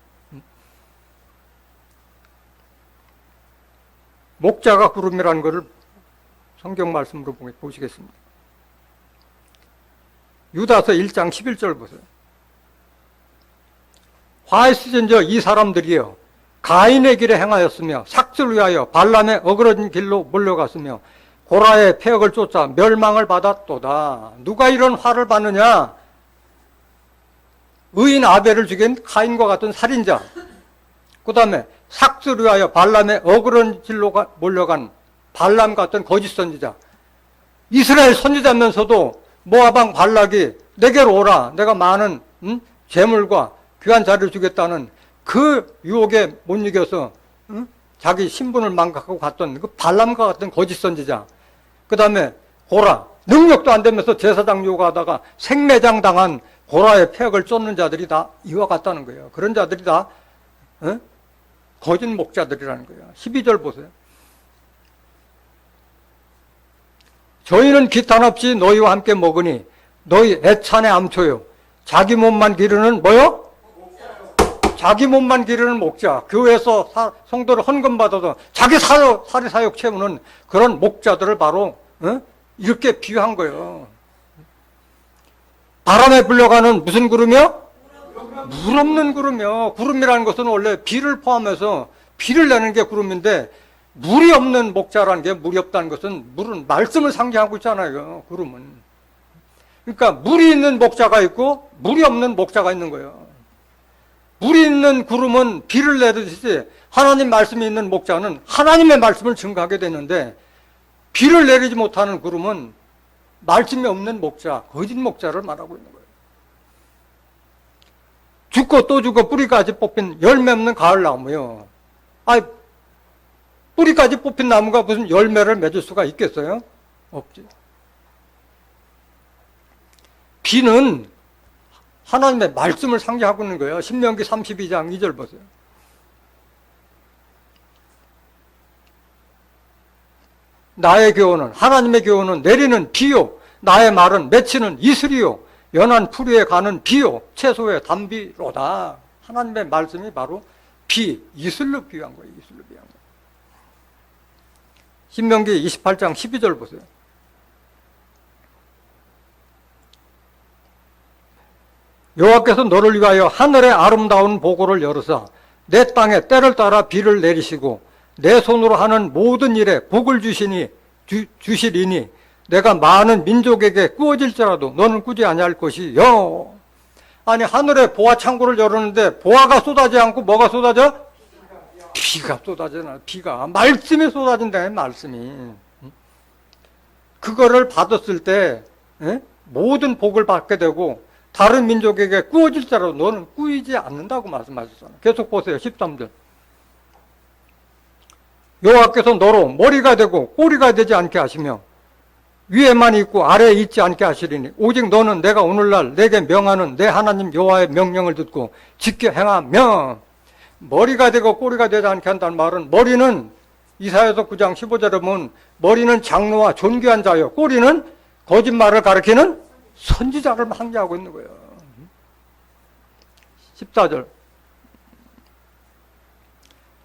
목자가 구름이라는 것을 성경 말씀으로 보시겠습니다. 유다서 1장 11절 보세요. 화에 쓰전저 이 사람들이요 가인의 길에 행하였으며 삭슬 위하여 발람의 어그러진 길로 몰려갔으며 고라의 폐역을 쫓아 멸망을 받았도다. 누가 이런 화를 받느냐? 의인 아벨을 죽인 가인과 같은 살인자, 그 다음에 삭슬 위하여 발람의 어그러진 길로 몰려간 발람 같은 거짓 선지자. 이스라엘 선지자면서도 모아방 발락이 내게로 오라, 내가 많은 재물과 귀한 자리를 주겠다는 그 유혹에 못 이겨서 자기 신분을 망각하고 갔던 그 발람과 같은 거짓 선지자. 그 다음에 고라, 능력도 안 되면서 제사장 유혹하다가 생매장 당한 고라의 폐역을 쫓는 자들이 다 이와 같다는 거예요. 그런 자들이 다 거짓 목자들이라는 거예요. 12절 보세요. 저희는 기탄 없이 너희와 함께 먹으니 너희 애찬의 암초요 자기 몸만 기르는 뭐요? 자기 몸만 기르는 목자. 교회에서 성도를 헌금받아서 자기 사리사욕 채우는 그런 목자들을 바로 이렇게 비유한 거예요. 바람에 불려가는 무슨 구름이요? 물 없는 구름이요. 구름이라는 것은 원래 비를 포함해서 비를 내는 게 구름인데, 물이 없는 목자라는 게, 물이 없다는 것은 물은 말씀을 상징하고 있잖아요. 구름은. 그러니까 물이 있는 목자가 있고 물이 없는 목자가 있는 거예요. 물이 있는 구름은 비를 내듯이 하나님 말씀이 있는 목자는 하나님의 말씀을 증거하게 되는데, 비를 내리지 못하는 구름은 말씀이 없는 목자, 거짓 목자를 말하고 있는 거예요. 죽고 또 죽고 뿌리까지 뽑힌 열매 없는 가을나무요. 뿌리까지 뽑힌 나무가 무슨 열매를 맺을 수가 있겠어요? 없지. 비는 하나님의 말씀을 상징하고 있는 거예요. 신명기 32장 2절 보세요. 나의 교훈은, 하나님의 교훈은 내리는 비요, 나의 말은 맺히는 이슬이요, 연한 풀 위에 가는 비요, 채소의 단비로다. 하나님의 말씀이 바로 비, 이슬로 비유한 거예요. 이슬로 비유한 거예요. 신명기 28장 12절 보세요. 여호와께서 너를 위하여 하늘의 아름다운 보고를 열으사 내 땅에 때를 따라 비를 내리시고 내 손으로 하는 모든 일에 복을 주시리니 내가 많은 민족에게 꾸어질지라도 너는 꾸지 아니할 것이요. 아니, 하늘에 보화 창고를 열었는데 보화가 쏟아지지 않고 뭐가 쏟아져? 비가 쏟아지나. 비가 말씀이 쏟아진다. 말씀이. 그거를 받았을 때 모든 복을 받게 되고 다른 민족에게 꾸어질지라도 너는 꾸이지 않는다고 말씀하셨잖아요. 계속 보세요. 13절. 여호와께서 너로 머리가 되고 꼬리가 되지 않게 하시며 위에만 있고 아래에 있지 않게 하시리니 오직 너는 내가 오늘날 내게 명하는 내 하나님 여호와의 명령을 듣고 지켜 행하며. 머리가 되고 꼬리가 되지 않게 한다는 말은, 머리는 이사야서 9장 15절에 보면 머리는 장로와 존귀한 자요, 꼬리는 거짓말을 가리키는 선지자를 상징하고 있는 거예요. 14절.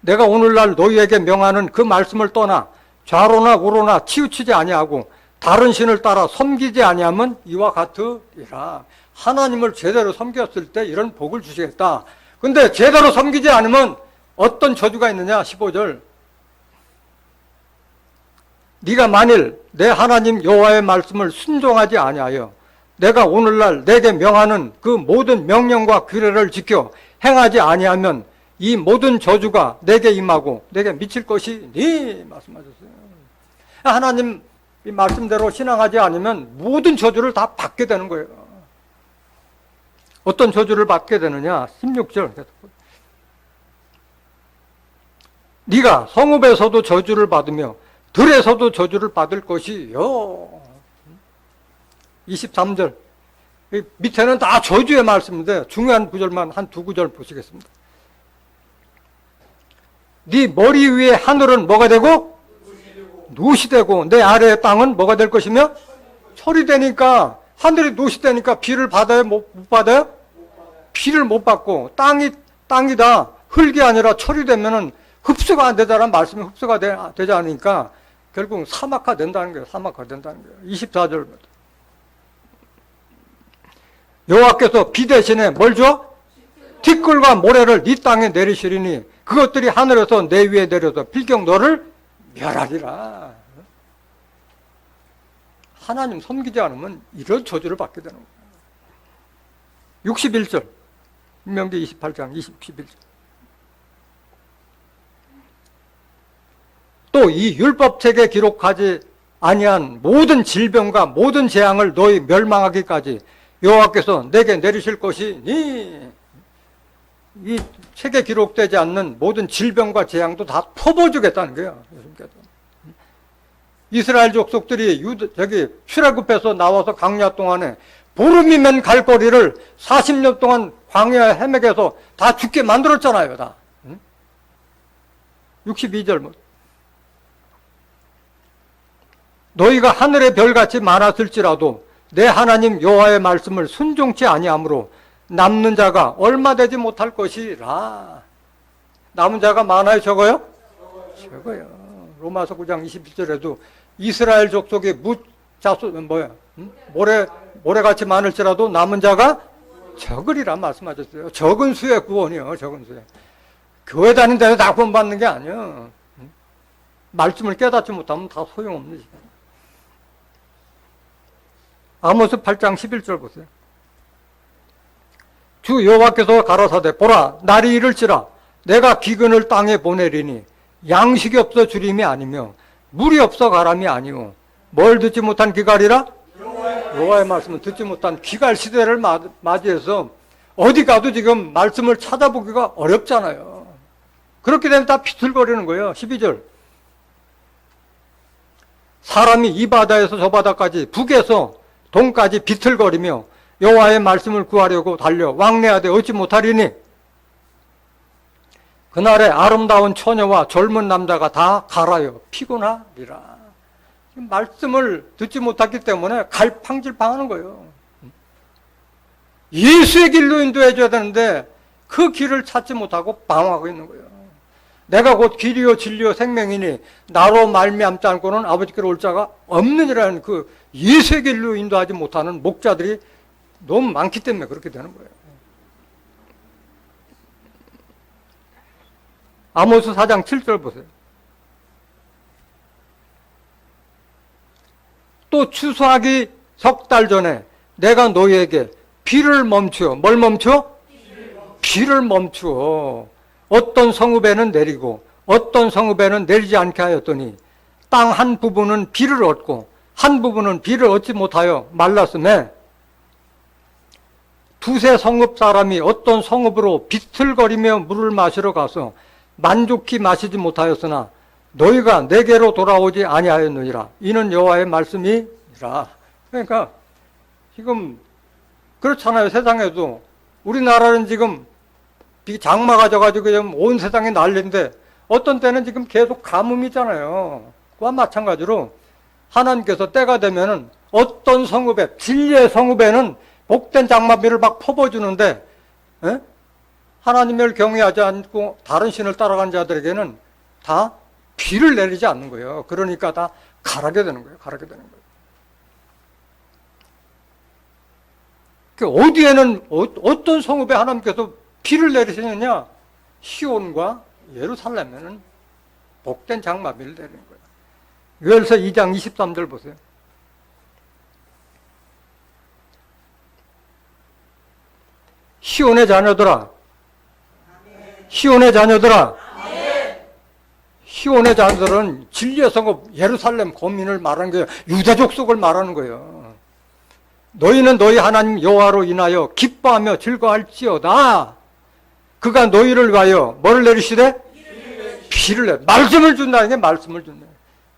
내가 오늘날 너희에게 명하는 그 말씀을 떠나 좌로나 우로나 치우치지 아니하고 다른 신을 따라 섬기지 아니하면 이와 같으리라. 하나님을 제대로 섬겼을 때 이런 복을 주시겠다. 근데 제대로 섬기지 않으면 어떤 저주가 있느냐? 15절. 네가 만일 내 하나님 여호와의 말씀을 순종하지 아니하여 내가 오늘날 내게 명하는 그 모든 명령과 규례를 지켜 행하지 아니하면 이 모든 저주가 내게 임하고 내게 미칠 것이니 말씀하셨어요. 하나님 이 말씀대로 신앙하지 않으면 모든 저주를 다 받게 되는 거예요. 어떤 저주를 받게 되느냐? 16절. 네가 성읍에서도 저주를 받으며 들에서도 저주를 받을 것이요. 23절. 밑에는 다 저주의 말씀인데 중요한 구절만 한 두 구절 보시겠습니다. 네 머리 위에 하늘은 뭐가 되고? 놋이 되고 내 아래의 땅은 뭐가 될 것이며? 철이 되니까 하늘이 놋이 되니까 비를 받아요? 못 받아요? 비를 못 받고 땅이 다 흙이 아니라 철이 되면은 흡수가 안 되잖아. 말씀이 흡수가 되지 않으니까 결국 사막화 된다는 거예요. 사막화 된다는 거예요. 24절. 여호와께서 비 대신에 뭘 줘? 티끌과 모래를 네 땅에 내리시리니 그것들이 하늘에서 내 위에 내려서 필경 너를 멸하리라. 하나님 섬기지 않으면 이런 저주를 받게 되는 거예요. 61절. 신명기 28장 21절. 또 이 율법책에 기록하지 아니한 모든 질병과 모든 재앙을 너희 멸망하기까지 여호와께서 내게 내리실 것이니 이 책에 기록되지 않는 모든 질병과 재앙도 다 퍼부어주겠다는 거예요. 이스라엘 족속들이 출애굽해서 나와서 광야 동안에 보름이면 갈 거리를 40년 동안 광야에 헤매게서 다 죽게 만들었잖아요. 다. 62절. 너희가 하늘의 별같이 많았을지라도 내 하나님 여호와의 말씀을 순종치 아니하므로 남는 자가 얼마 되지 못할 것이라. 남은 자가 많아요? 적어요? 적어요. 로마서 9장 21절에도 이스라엘 족속의 모래같이 많을지라도 남은 자가 적으리라 말씀하셨어요. 적은 수의 구원이요. 적은 수의. 교회 다닌 데서 다 구원받는 게 아니에요. 말씀을 깨닫지 못하면 다 소용없는 시간. 아모스 8장 11절 보세요. 주 여호와께서 가라사대 보라 날이 이를지라 내가 기근을 땅에 보내리니 양식이 없어 주림이 아니며 물이 없어 가람이 아니오. 뭘 듣지 못한 기갈이라? 여호와의 말씀을 듣지 못한 기갈 시대를 맞이해서 어디 가도 지금 말씀을 찾아보기가 어렵잖아요. 그렇게 되면 다 비틀거리는 거예요. 12절. 사람이 이 바다에서 저 바다까지 북에서 동까지 비틀거리며 여호와의 말씀을 구하려고 달려 왕래하되 얻지 못하리니 그날에 아름다운 처녀와 젊은 남자가 다 갈아요. 피곤하리라. 말씀을 듣지 못했기 때문에 갈팡질팡하는 거예요. 예수의 길로 인도해 줘야 되는데 그 길을 찾지 못하고 방황하고 있는 거예요. 내가 곧 길이요 진리요 생명이니 나로 말미암지 않고는 아버지께로 올 자가 없느니라는 그 예수의 길로 인도하지 못하는 목자들이 너무 많기 때문에 그렇게 되는 거예요. 아모스 4장 7절 보세요. 또 추수하기 석 달 전에 내가 너희에게 비를 멈추어. 뭘 멈추어? 비를 멈추어. 어떤 성읍에는 내리고 어떤 성읍에는 내리지 않게 하였더니 땅 한 부분은 비를 얻고 한 부분은 비를 얻지 못하여 말랐음에 두세 성읍 사람이 어떤 성읍으로 비틀거리며 물을 마시러 가서 만족히 마시지 못하였으나 너희가 내게로 돌아오지 아니하였느니라. 이는 여호와의 말씀이라. 그러니까 지금 그렇잖아요. 세상에도 우리나라는 지금 장마가 져가지고 지금 온 세상이 난리인데 어떤 때는 지금 계속 가뭄이잖아요. 그와 마찬가지로 하나님께서 때가 되면은 어떤 성읍에 진리의 성읍에는 복된 장마비를 막 퍼부어주는데 하나님을 경외하지 않고 다른 신을 따라가는 자들에게는 다 비를 내리지 않는 거예요. 그러니까 다 가라게 되는 거예요. 가라게 되는 거예요. 어디에는 어떤 성읍에 하나님께서 비를 내리시느냐? 시온과 예루살렘에는 복된 장마비를 내리는 거예요. 요엘서 2장 23절 보세요. 시온의 자녀들아, 시온의 자녀들아, 시온의 자녀들은 진리의 성읍 예루살렘 거민을 말하는 거예요. 유다 족속을 말하는 거예요. 너희는 너희 하나님 여호와로 인하여 기뻐하며 즐거워할지어다. 그가 너희를 위하여 뭐를 내리시되? 비를 내. 말씀을 준다는 게 말씀을 준다.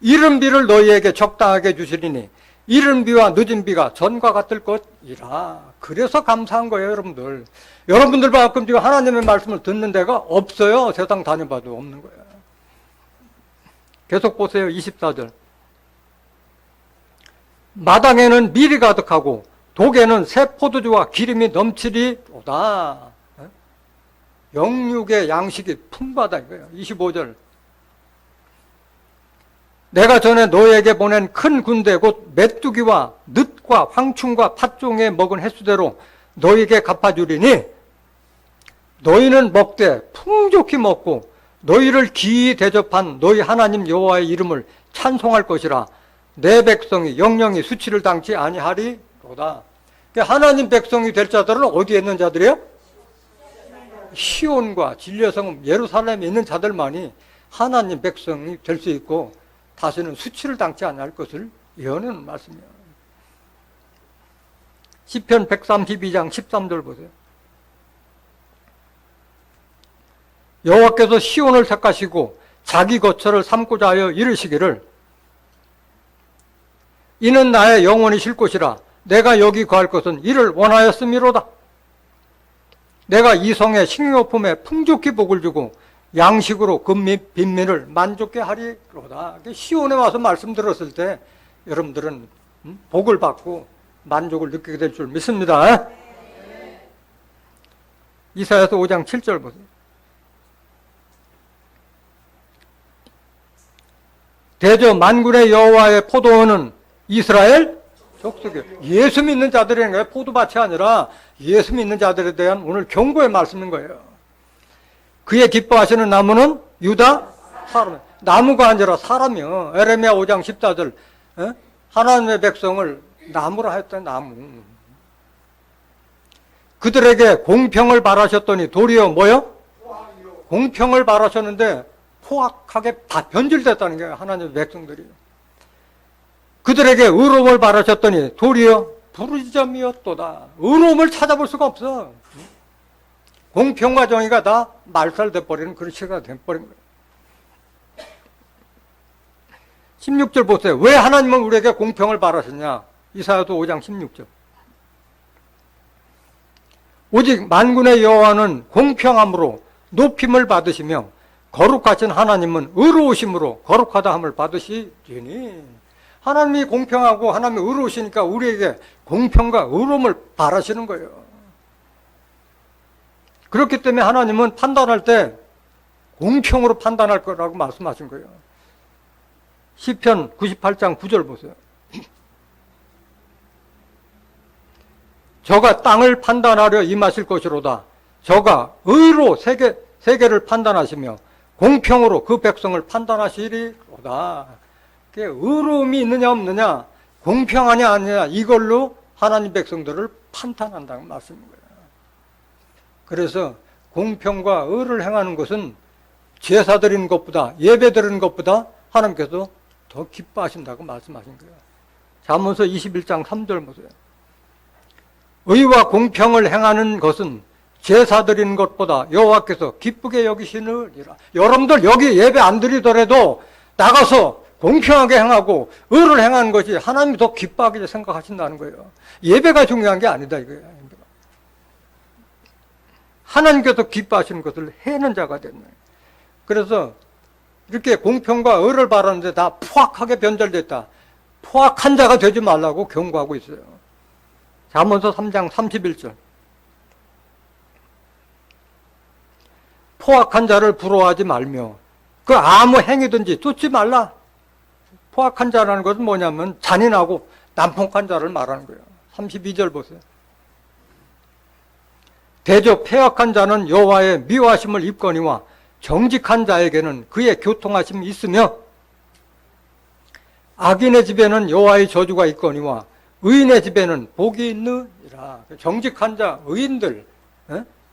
이른 비를 너희에게 적당하게 주시리니 이른 비와 늦은 비가 전과 같을 것이라. 그래서 감사한 거예요, 여러분들. 여러분들 가끔 지금 하나님의 말씀을 듣는 데가 없어요. 세상 다녀봐도 없는 거예요. 계속 보세요. 24절. 마당에는 밀이 가득하고 독에는 새 포도주와 기름이 넘치리로다. 영육의 양식이 풍부하다 이거예요. 25절. 내가 전에 너에게 보낸 큰 군대 곧 메뚜기와 늑과 황충과 팥종에 먹은 횟수대로 너에게 갚아주리니 너희는 먹되 풍족히 먹고 너희를 기이 대접한 너희 하나님 여호와의 이름을 찬송할 것이라. 내 백성이 영영이 수치를 당치 아니하리로다. 하나님 백성이 될 자들은 어디에 있는 자들이에요? 시온과 진리의 성읍 예루살렘에 있는 자들만이 하나님 백성이 될 수 있고 다시는 수치를 당치 아니할 것을 예언하는 말씀이에요. 시편 132장 13절 보세요. 여호와께서 시온을 택하시고 자기 거처를 삼고자 하여 이르시기를 이는 나의 영원히 쉴 곳이라. 내가 여기 거할 것은 이를 원하였음이로다. 내가 이 성에 식료품에 풍족히 복을 주고 양식으로 금및 빈민을 만족케 하리로다. 시온에 와서 말씀 들었을 때 여러분들은 복을 받고 만족을 느끼게 될 줄 믿습니다. 이사야서 5장 7절 보세요. 대저 만군의 여호와의 포도원은 이스라엘 족속이에요. 예수 믿는 자들이라는 거예요. 포도밭이 아니라 예수 믿는 자들에 대한 오늘 경고의 말씀인 거예요. 그의 기뻐하시는 나무는 유다 사람. 나무가 아니라 사람이요. 에레미야 5장 14절. 하나님의 백성을 나무라 했던 나무. 그들에게 공평을 바라셨더니 도리어 뭐요? 공평을 바라셨는데 포악하게 다 변질됐다는 거예요. 하나님의 백성들이. 그들에게 의로움을 바라셨더니 도리어 부르짖음이었도다. 의로움을 찾아볼 수가 없어. 공평과 정의가 다 말살돼 버리는 그런 시대가 돼버린 거예요. 16절 보세요. 왜 하나님은 우리에게 공평을 바라셨냐? 이사야도 5장 16절. 오직 만군의 여호와는 공평함으로 높임을 받으시며 거룩하신 하나님은 의로우심으로 거룩하다 함을 받으시리니. 하나님이 공평하고 하나님이 의로우시니까 우리에게 공평과 의로움을 바라시는 거예요. 그렇기 때문에 하나님은 판단할 때 공평으로 판단할 거라고 말씀하신 거예요. 시편 98장 9절 보세요. 저가 땅을 판단하려 임하실 것이로다. 저가 의로 세계를 판단하시며 공평으로 그 백성을 판단하시리로다. 의로움이 있느냐 없느냐, 공평하냐 아니냐, 이걸로 하나님 백성들을 판단한다는 말씀인 거예요. 그래서 공평과 의를 행하는 것은 제사 드리는 것보다, 예배 드리는 것보다 하나님께서 더 기뻐하신다고 말씀하신 거예요. 잠언서 21장 3절 보세요. 의와 공평을 행하는 것은 제사 드리는 것보다 여호와께서 기쁘게 여기시느니라. 여러분들 여기 예배 안 드리더라도 나가서 공평하게 행하고 의를 행하는 것이 하나님이 더 기뻐하게 생각하신다는 거예요. 예배가 중요한 게 아니다 이거예요. 하나님께서 기뻐하시는 것을 해는 자가 됐네. 그래서 이렇게 공평과 의를 바라는데 다 포악하게 변절됐다. 포악한 자가 되지 말라고 경고하고 있어요. 잠언서 3장 31절. 포악한 자를 부러워하지 말며 그 아무 행위든지 쫓지 말라. 포악한 자라는 것은 뭐냐면 잔인하고 난폭한 자를 말하는 거예요. 32절 보세요. 대저 패역한 자는 여호와의 미워하심을 입거니와 정직한 자에게는 그의 교통하심이 있으며 악인의 집에는 여호와의 저주가 있거니와 의인의 집에는 복이 있느니라. 정직한 자, 의인들,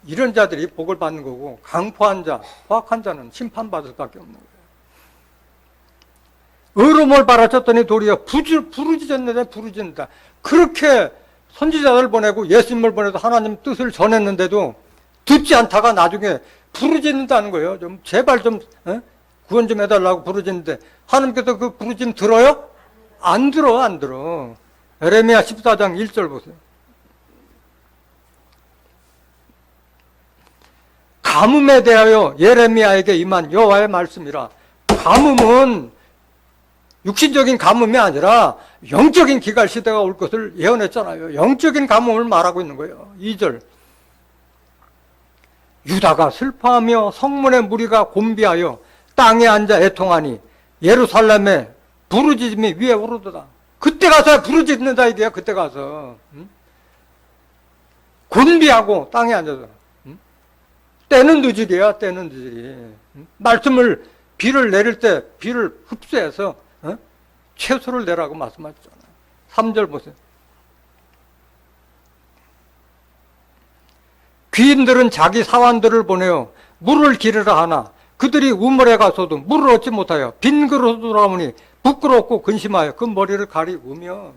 이런 자들이 복을 받는 거고 강포한 자, 포악한 자는 심판받을 수밖에 없는 거예요. 의로움을 바라쳤더니 도리어 부르짖었는데 부르짖는다. 그렇게 선지자들 보내고 예수님을 보내도 하나님 뜻을 전했는데도 듣지 않다가 나중에 부르짖는다는 거예요. 좀 제발 좀 구원 좀 해달라고 부르짖는데 하나님께서 그 부르짖음 들어요? 안 들어. 에레미야 14장 1절 보세요. 가뭄에 대하여 예레미야에게 임한 여호와의 말씀이라. 가뭄은 육신적인 가뭄이 아니라 영적인 기갈 시대가 올 것을 예언했잖아요. 영적인 가뭄을 말하고 있는 거예요. 2절. 유다가 슬퍼하며 성문의 무리가 곤비하여 땅에 앉아 애통하니 예루살렘에 부르짖음이 위에 오르도다. 그때 가서 부르짖는다 이게요. 그때 가서 곤비하고 땅에 앉아서 때는 늦으리야. 때는 늦으리. 말씀을 비를 내릴 때 비를 흡수해서 채소를 내라고 말씀하셨잖아요. 3절 보세요. 귀인들은 자기 사환들을 보내어 물을 기르라 하나 그들이 우물에 가서도 물을 얻지 못하여 빈 그릇으로 돌아오니 부끄럽고 근심하여 그 머리를 가리우며.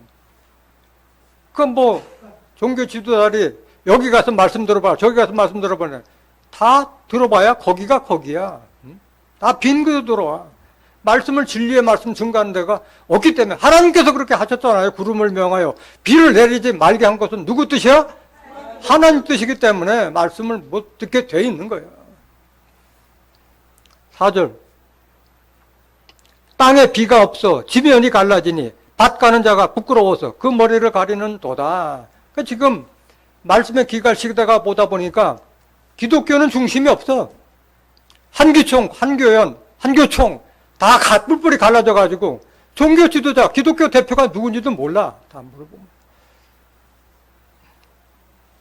종교 지도자들이 여기 가서 말씀 들어봐, 저기 가서 말씀 들어봐. 다 들어봐야 거기가 거기야. 다 빈 그릇 들어와. 말씀을 진리의 말씀 증거하는 데가 없기 때문에 하나님께서 그렇게 하셨잖아요. 구름을 명하여 비를 내리지 말게 한 것은 누구 뜻이야? 하나님 뜻이기 때문에 말씀을 못 듣게 돼 있는 거예요. 4절. 땅에 비가 없어 지면이 갈라지니 밭 가는 자가 부끄러워서 그 머리를 가리는 도다. 그러니까 지금 말씀의 기갈 시대가 보다 보니까 기독교는 중심이 없어. 한기총, 한교연, 한교총 다 뿔뿔이 갈라져가지고 종교 지도자, 기독교 대표가 누군지도 몰라. 다 물어보면.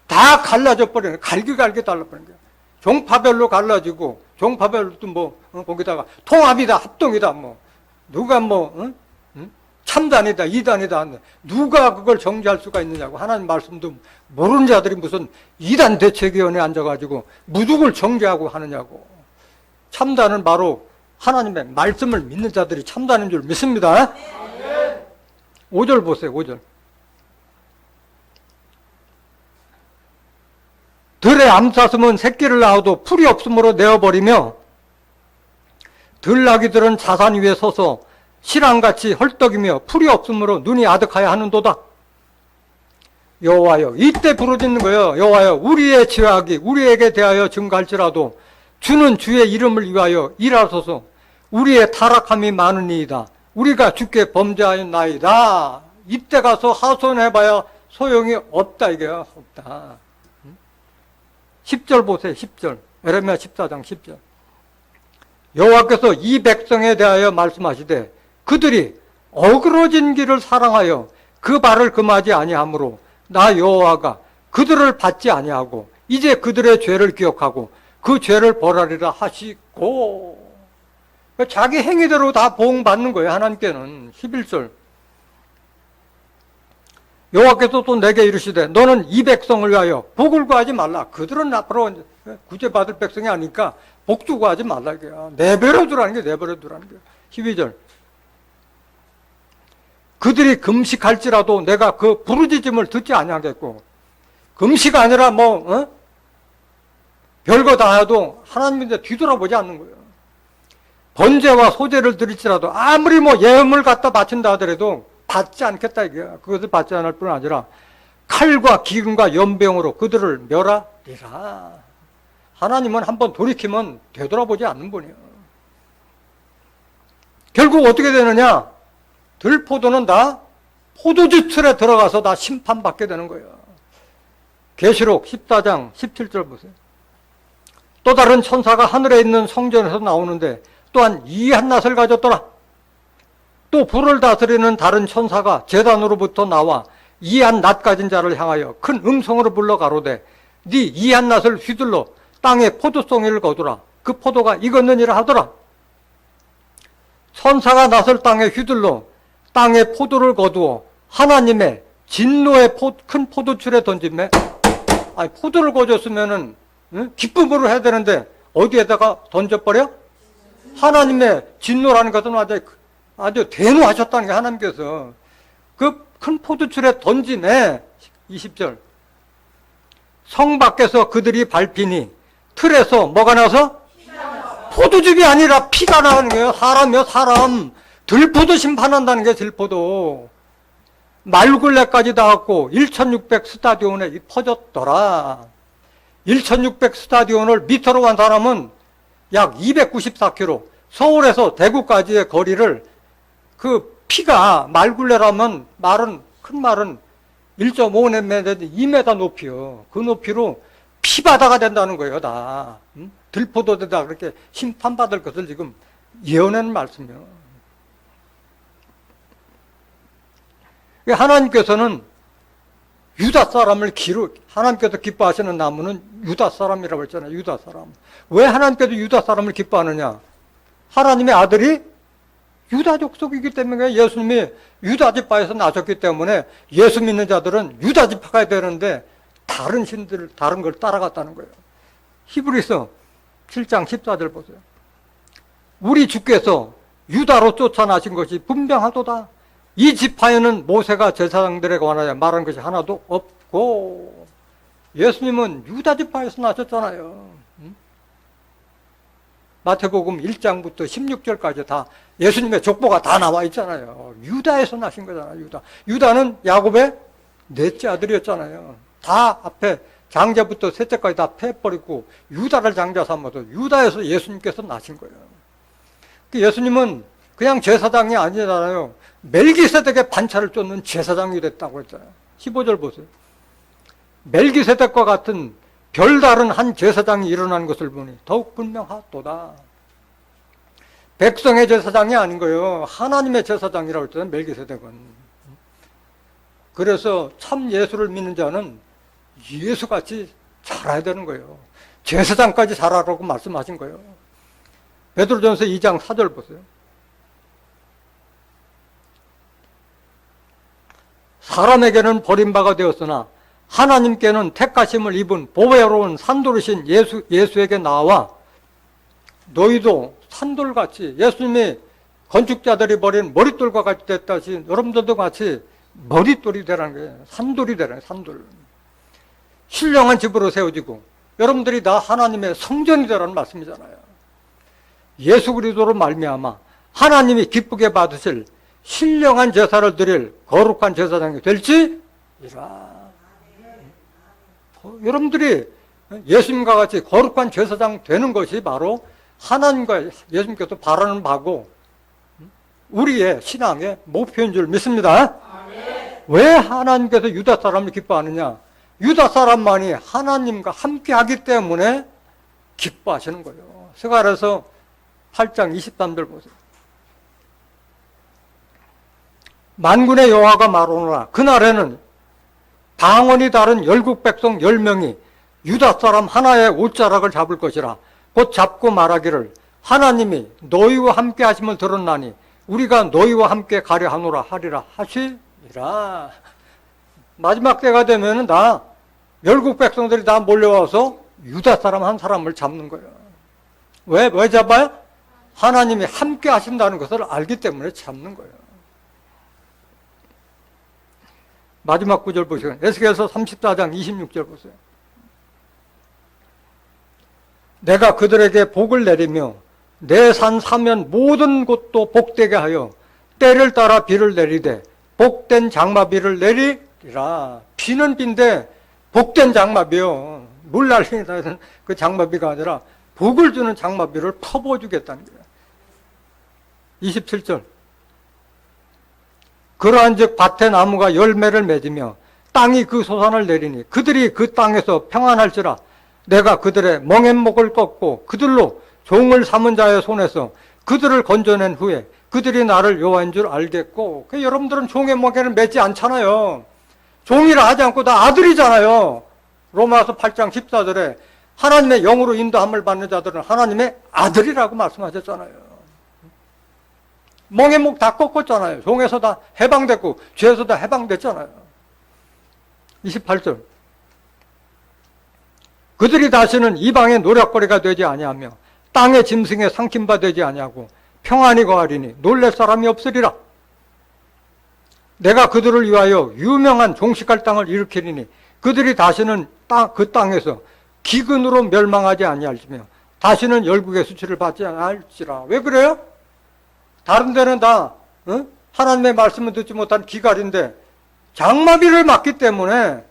다 갈라져 버리는, 갈기갈기 달라버리는 거야. 종파별로 갈라지고, 종파별로 또 거기다가 통합이다, 합동이다, 누가 참단이다, 이단이다. 누가 그걸 정지할 수가 있느냐고. 하나님 말씀도 모르는 자들이 무슨 이단 대책위원회에 앉아가지고 무둑을 정지하고 하느냐고. 참단은 바로 하나님의 말씀을 믿는 자들이 참단인 줄 믿습니다. 5절 보세요, 5절. 들의 암사슴은 새끼를 낳아도 풀이 없으므로 내어버리며 들나귀들은 자산 위에 서서 실황같이 헐떡이며 풀이 없으므로 눈이 아득하여 하는도다. 여호와여, 이때 부르짖는 거예요. 여호와여, 우리의 죄악이 우리에게 대하여 증가할지라도 주는 주의 이름을 위하여 일하소서. 우리의 타락함이 많으니이다. 우리가 주께 범죄하였나이다. 이때 가서 하소연해봐야 소용이 없다. 이게 없다. 10절 보세요. 10절. 에레미야 14장 10절. 여호와께서 이 백성에 대하여 말씀하시되 그들이 어그러진 길을 사랑하여 그 발을 금하지 아니하므로 나 여호와가 그들을 받지 아니하고 이제 그들의 죄를 기억하고 그 죄를 벌하리라 하시고. 자기 행위대로 다 보응받는 거예요. 하나님께는. 11절. 여호와께서 또 내게 이르시되 너는 이 백성을 위하여 복을 구하지 말라. 그들은 앞으로 구제받을 백성이 아니까 복 구하지 말라. 내버려 두라는 게 내버려 두라는 거예요. 12절. 그들이 금식할지라도 내가 그 부르짖음을 듣지 아니하겠고. 금식 아니라 별거 다 해도 하나님인데 뒤돌아보지 않는 거예요. 번제와 소제를 드릴지라도 아무리 예물을 갖다 바친다 하더라도 받지 않겠다 이게요. 그것을 받지 않을 뿐 아니라 칼과 기근과 연병으로 그들을 멸하리라. 하나님은 한번 돌이키면 되돌아보지 않는 분이에요. 결국 어떻게 되느냐? 들포도는 다 포도주 틀에 들어가서 다 심판받게 되는 거예요. 계시록 14장 17절 보세요. 또 다른 천사가 하늘에 있는 성전에서 나오는데 또한 이한 낫을 가졌더라. 또 불을 다스리는 다른 천사가 제단으로부터 나와 이한 낫 가진 자를 향하여 큰 음성으로 불러 가로되 네 이한 낫을 휘둘러 땅에 포도송이를 거두라. 그 포도가 익었느니라 하더라. 천사가 낫을 땅에 휘둘러 땅에 포도를 거두어 하나님의 진노의 큰 포도출에 던짐에, 아니 포도를 거뒀으면은 기쁨으로 해야 되는데 어디에다가 던져버려? 하나님의 진노라는 것은 아주 대노하셨다는 게 하나님께서 그 큰 포도출에 던짐에 20절 성 밖에서 그들이 밟히니 틀에서 뭐가 나서? 포도즙이 아니라 피가 나는 거예요. 사람이요, 사람. 들포도 심판한다는 게 들포도. 말굴레까지 닿았고 1600 스타디온에 퍼졌더라. 1600 스타디온을 미터로 한 사람은 약 294km, 서울에서 대구까지의 거리를 그 피가 말굴레라면 큰 말은 1.5m, 2m 높이요. 그 높이로 피바다가 된다는 거예요, 다. 들포도되다 그렇게 심판받을 것을 지금 예언하는 말씀이에요. 하나님께서는 유다 사람을 하나님께서 기뻐하시는 나무는 유다 사람이라고 했잖아요, 유다 사람. 왜 하나님께서 유다 사람을 기뻐하느냐? 하나님의 아들이 유다 족속이기 때문에 예수님이 유다 지파에서 나셨기 때문에 예수 믿는 자들은 유다 지파가 되는데 다른 신들, 다른 걸 따라갔다는 거예요. 히브리서 7장 14절 보세요. 우리 주께서 유다로 쫓아나신 것이 분명하도다. 이 지파에는 모세가 제사장들에 관하여 말한 것이 하나도 없고, 예수님은 유다 지파에서 나셨잖아요. 마태복음 1장부터 16절까지 다 예수님의 족보가 다 나와 있잖아요. 유다에서 나신 거잖아요, 유다. 유다는 야곱의 넷째 아들이었잖아요. 다 앞에 장자부터 셋째까지 다 패버리고 유다를 장자 삼아서 유다에서 예수님께서 나신 거예요. 예수님은 그냥 제사장이 아니잖아요. 멜기세덱의 반차를 쫓는 제사장이 됐다고 했잖아요. 15절 보세요. 멜기세덱과 같은 별다른 한 제사장이 일어난 것을 보니 더욱 분명하도다. 백성의 제사장이 아닌 거예요. 하나님의 제사장이라고 했잖아요, 멜기세덱은. 그래서 참 예수를 믿는 자는 예수같이 잘해야 되는 거예요. 제사장까지 잘하라고 말씀하신 거예요. 베드로전서 2장 4절 보세요. 사람에게는 버림바가 되었으나 하나님께는 택하심을 입은 보배로운 산돌이신 예수에게 나와 너희도 산돌같이, 예수님이 건축자들이 버린 머릿돌과 같이 됐다시 여러분들도 같이 머릿돌이 되라는 거예요. 산돌이 되라는 거예요, 산돌. 신령한 집으로 세워지고 여러분들이 다 하나님의 성전이 되라는 말씀이잖아요. 예수 그리스도로 말미암아 하나님이 기쁘게 받으실 신령한 제사를 드릴 거룩한 제사장이 될지이라. 여러분들이 예수님과 같이 거룩한 제사장 되는 것이 바로 하나님과 예수님께서 바라는 바고 우리의 신앙의 목표인 줄 믿습니다. 왜 하나님께서 유다 사람을 기뻐하느냐? 유다 사람만이 하나님과 함께 하기 때문에 기뻐하시는 거예요. 스가랴서 8장 23절 보세요. 만군의 여호와가 말하노라. 그날에는 방언이 다른 열국 백성 10명이 유다 사람 하나의 옷자락을 잡을 것이라. 곧 잡고 말하기를 하나님이 너희와 함께 하심을 들었나니 우리가 너희와 함께 가려 하노라 하리라 하시리라. 마지막 때가 되면은 다 열국 백성들이 다 몰려와서 유다 사람 한 사람을 잡는 거예요. 왜 잡아요? 하나님이 함께 하신다는 것을 알기 때문에 잡는 거예요. 마지막 구절 보시면 에스겔서 34장 26절 보세요. 내가 그들에게 복을 내리며 내 산 사면 모든 곳도 복되게 하여 때를 따라 비를 내리되 복된 장마비를 내리리라. 비는 비인데 복된 장마비요. 물 날리는 그 장마비가 아니라 복을 주는 장마비를 퍼부어주겠다는 거예요. 27절. 그러한즉 밭의 나무가 열매를 맺으며 땅이 그 소산을 내리니 그들이 그 땅에서 평안할지라. 내가 그들의 멍에목을 꺾고 그들로 종을 삼은 자의 손에서 그들을 건져낸 후에 그들이 나를 여호와인 줄 알겠고. 여러분들은 종의 멍에를 맺지 않잖아요. 종이라 하지 않고 다 아들이잖아요. 로마서 8장 14절에 하나님의 영으로 인도함을 받는 자들은 하나님의 아들이라고 말씀하셨잖아요. 멍에 목 다 꺾었잖아요. 종에서 다 해방됐고 죄에서 다 해방됐잖아요. 28절. 그들이 다시는 이방의 노략거리가 되지 아니하며 땅의 짐승에 삼킴바 되지 아니하고 평안히 거하리니 놀랄 사람이 없으리라. 내가 그들을 위하여 유명한 종식할 땅을 일으키리니 그들이 다시는 그 땅에서 기근으로 멸망하지 아니할지며 다시는 열국의 수치를 받지 않을지라. 왜 그래요? 다른 데는 다 하나님의 말씀을 듣지 못한 기갈인데 장마비를 맞기 때문에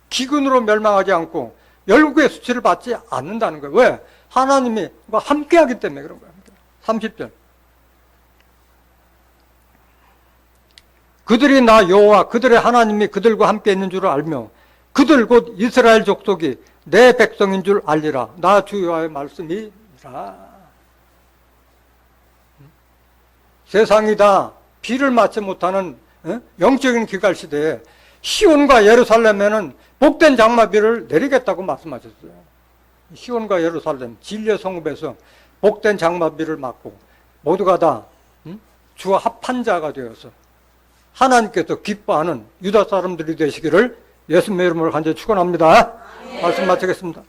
기근으로 멸망하지 않고 열국의 수치를 받지 않는다는 거예요. 왜? 하나님이 함께하기 때문에 그런 거예요. 30절. 그들이 나 여호와 그들의 하나님이 그들과 함께 있는 줄을 알며 그들 곧 이스라엘 족속이 내 백성인 줄 알리라. 나 주 여호와의 말씀이라. 세상이 다 비를 맞지 못하는 영적인 기갈 시대에 시온과 예루살렘에는 복된 장마비를 내리겠다고 말씀하셨어요. 시온과 예루살렘 진리의 성읍에서 복된 장마비를 맞고 모두가 다 주와 합한 자가 되어서 하나님께서 기뻐하는 유다 사람들이 되시기를 예수님의 이름으로 간절히 축원합니다. 말씀 마치겠습니다.